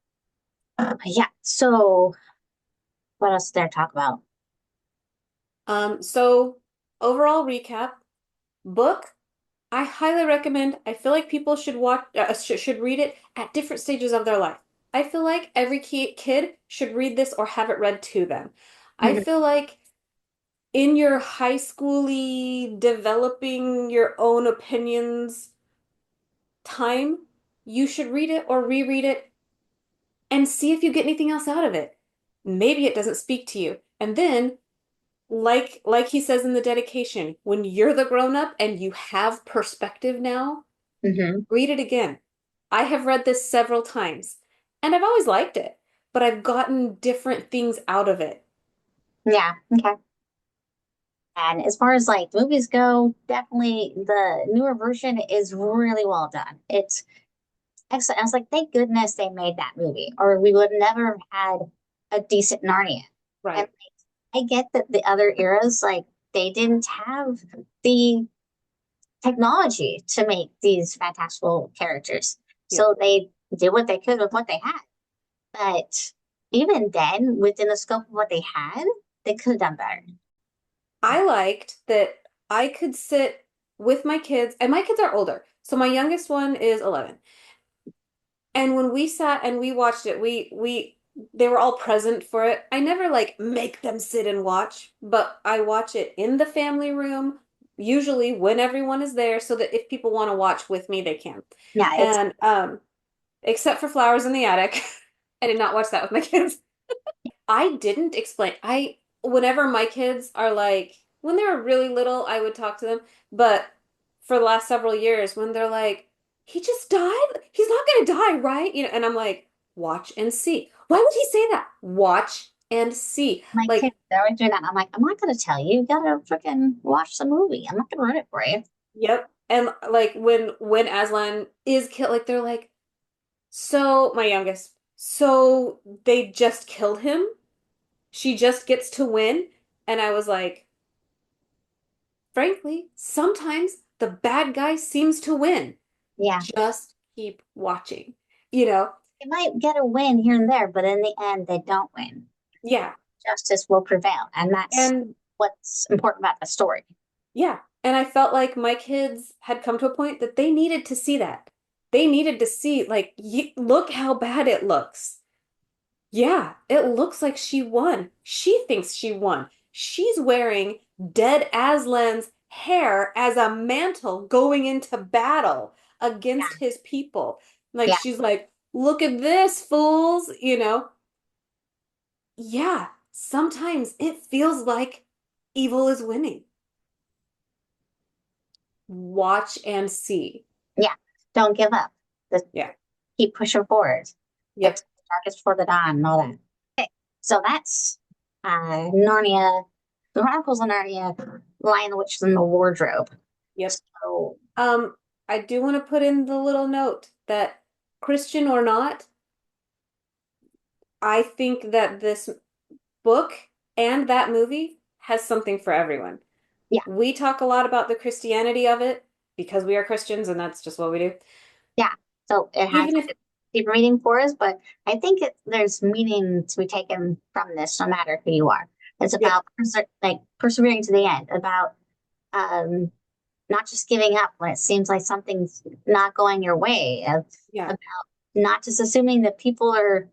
Yeah. So what else did I talk about? So overall recap, book, I highly recommend. I feel like people should should read it at different stages of their life. I feel like every kid should read this or have it read to them. I Mhm. feel like in your high schooly developing your own opinions time, you should read it or reread it and see if you get anything else out of it. Maybe it doesn't speak to you. And then like he says in the dedication, when you're the grown up and you have perspective now, Mhm. read it again. I have read this several times and I've always liked it, but I've gotten different things out of it. Yeah. Okay. And as far as like movies go, definitely the newer version is really well done. It's excellent. I was like, thank goodness they made that movie, or we would never have had a decent Narnia. And Right. I get that the other eras, like, they didn't have the technology to make these fantastical characters. Yep. So they did what they could with what they had. But even then, within the scope of what they had, they could have done better. I liked that I could sit with my kids, and my kids are older. So my youngest one is 11. And when we sat and we watched it, we they were all present for it. I never like make them sit and watch, but I watch it in the family room, usually when everyone is there, so that if people want to watch with me, they can. Yeah, it's And except for Flowers in the Attic. I did not watch that with my kids. I didn't explain. Whenever my kids are like, when they were really little, I would talk to them. But for the last several years, when they're like, he just died? He's not gonna die, right? And I'm like, watch and see. Why would he say that? Watch and see. My kids, Like, they're always doing that. I'm like, I'm not going to tell you. You got to freaking watch the movie. I'm not going to ruin it for you. yep. And like when Aslan is killed, like they're like, so my youngest, so they just killed him? She just gets to win? And I was like, frankly, sometimes the bad guy seems to win. Yeah. Just keep watching, you know? They might get a win here and there, but in the end, they don't win. Yeah. Justice will prevail. And that's And what's important about the story. yeah. And I felt like my kids had come to a point that they needed to see that. They needed to see, like, look how bad it looks. Yeah, it looks like she won. She thinks she won. She's wearing dead Aslan's hair as a mantle going into battle against Yeah. his people. Like Yeah. she's like, look at this, fools, Yeah, sometimes it feels like evil is winning. Watch and see. Yeah. Don't give up. Just Yeah. keep pushing forward. It's Yep. darkest before the dawn and all that. Okay. So that's Narnia, the Chronicles of Narnia, Lion, the Witch, and the Wardrobe. Yep. So, Um, I do want to put in the little note that Christian or not, I think that this book and that movie has something for everyone. yeah. We talk a lot about the Christianity of it because we are Christians and that's just what we do. Yeah. So it has Even like if, a deeper meaning for us, but I think there's meaning to be taken from this, no matter who you are. It's yep, about like persevering to the end, about um, not just giving up when it seems like something's not going your way, yeah. about not just assuming that people are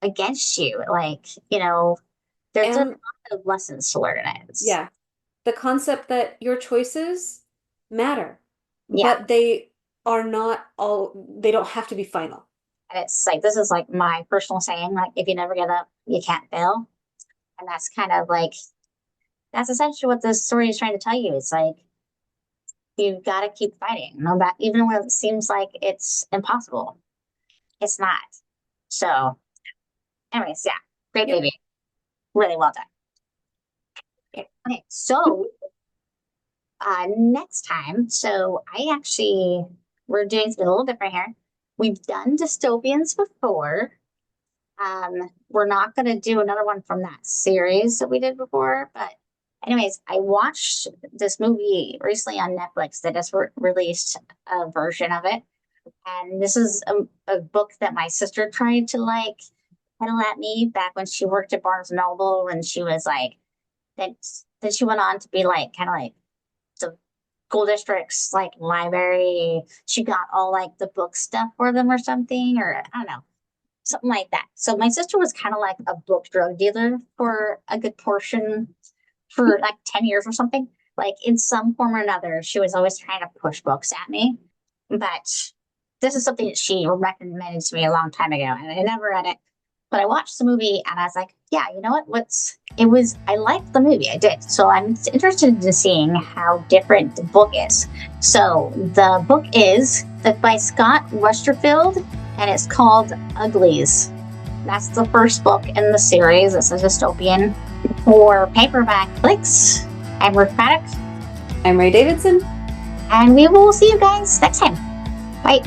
against you. Like, there's a And lot of lessons to learn in it. yeah, the concept that your choices matter, Yeah. but they don't have to be final. And it's like, this is like my personal saying, like, if you never get up, you can't fail. And that's kind of like, that's essentially what this story is trying to tell you. It's like, you've got to keep fighting, no matter, even when it seems like it's impossible. It's not. So, anyways, yeah, great Yep. movie. Really well done. Okay, so next time, so we're doing something a little different here. We've done dystopians before. We're not going to do another one from that series that we did before, but anyways, I watched this movie recently on Netflix that just released a version of it. And this is a book that my sister tried to like peddle at me back when she worked at Barnes and Noble, and she was like, then then she went on to be like kind of like the school district's like library. She got all like the book stuff for them or something, or I don't know, something like that. So my sister was kind of like a book drug dealer for a good portion for like 10 years or something. Like in some form or another, she was always trying to push books at me. But this is something that she recommended to me a long time ago, and I never read it. But I watched the movie and I was like, yeah, you know what? I liked the movie. I did. So I'm interested in seeing how different the book is. So the book is by Scott Westerfield, and it's called Uglies. That's the first book in the series. It's a dystopian. For Paperback Clicks, I'm Ruth Paddock, I'm Ray Davidson. and we will see you guys next time. Bye.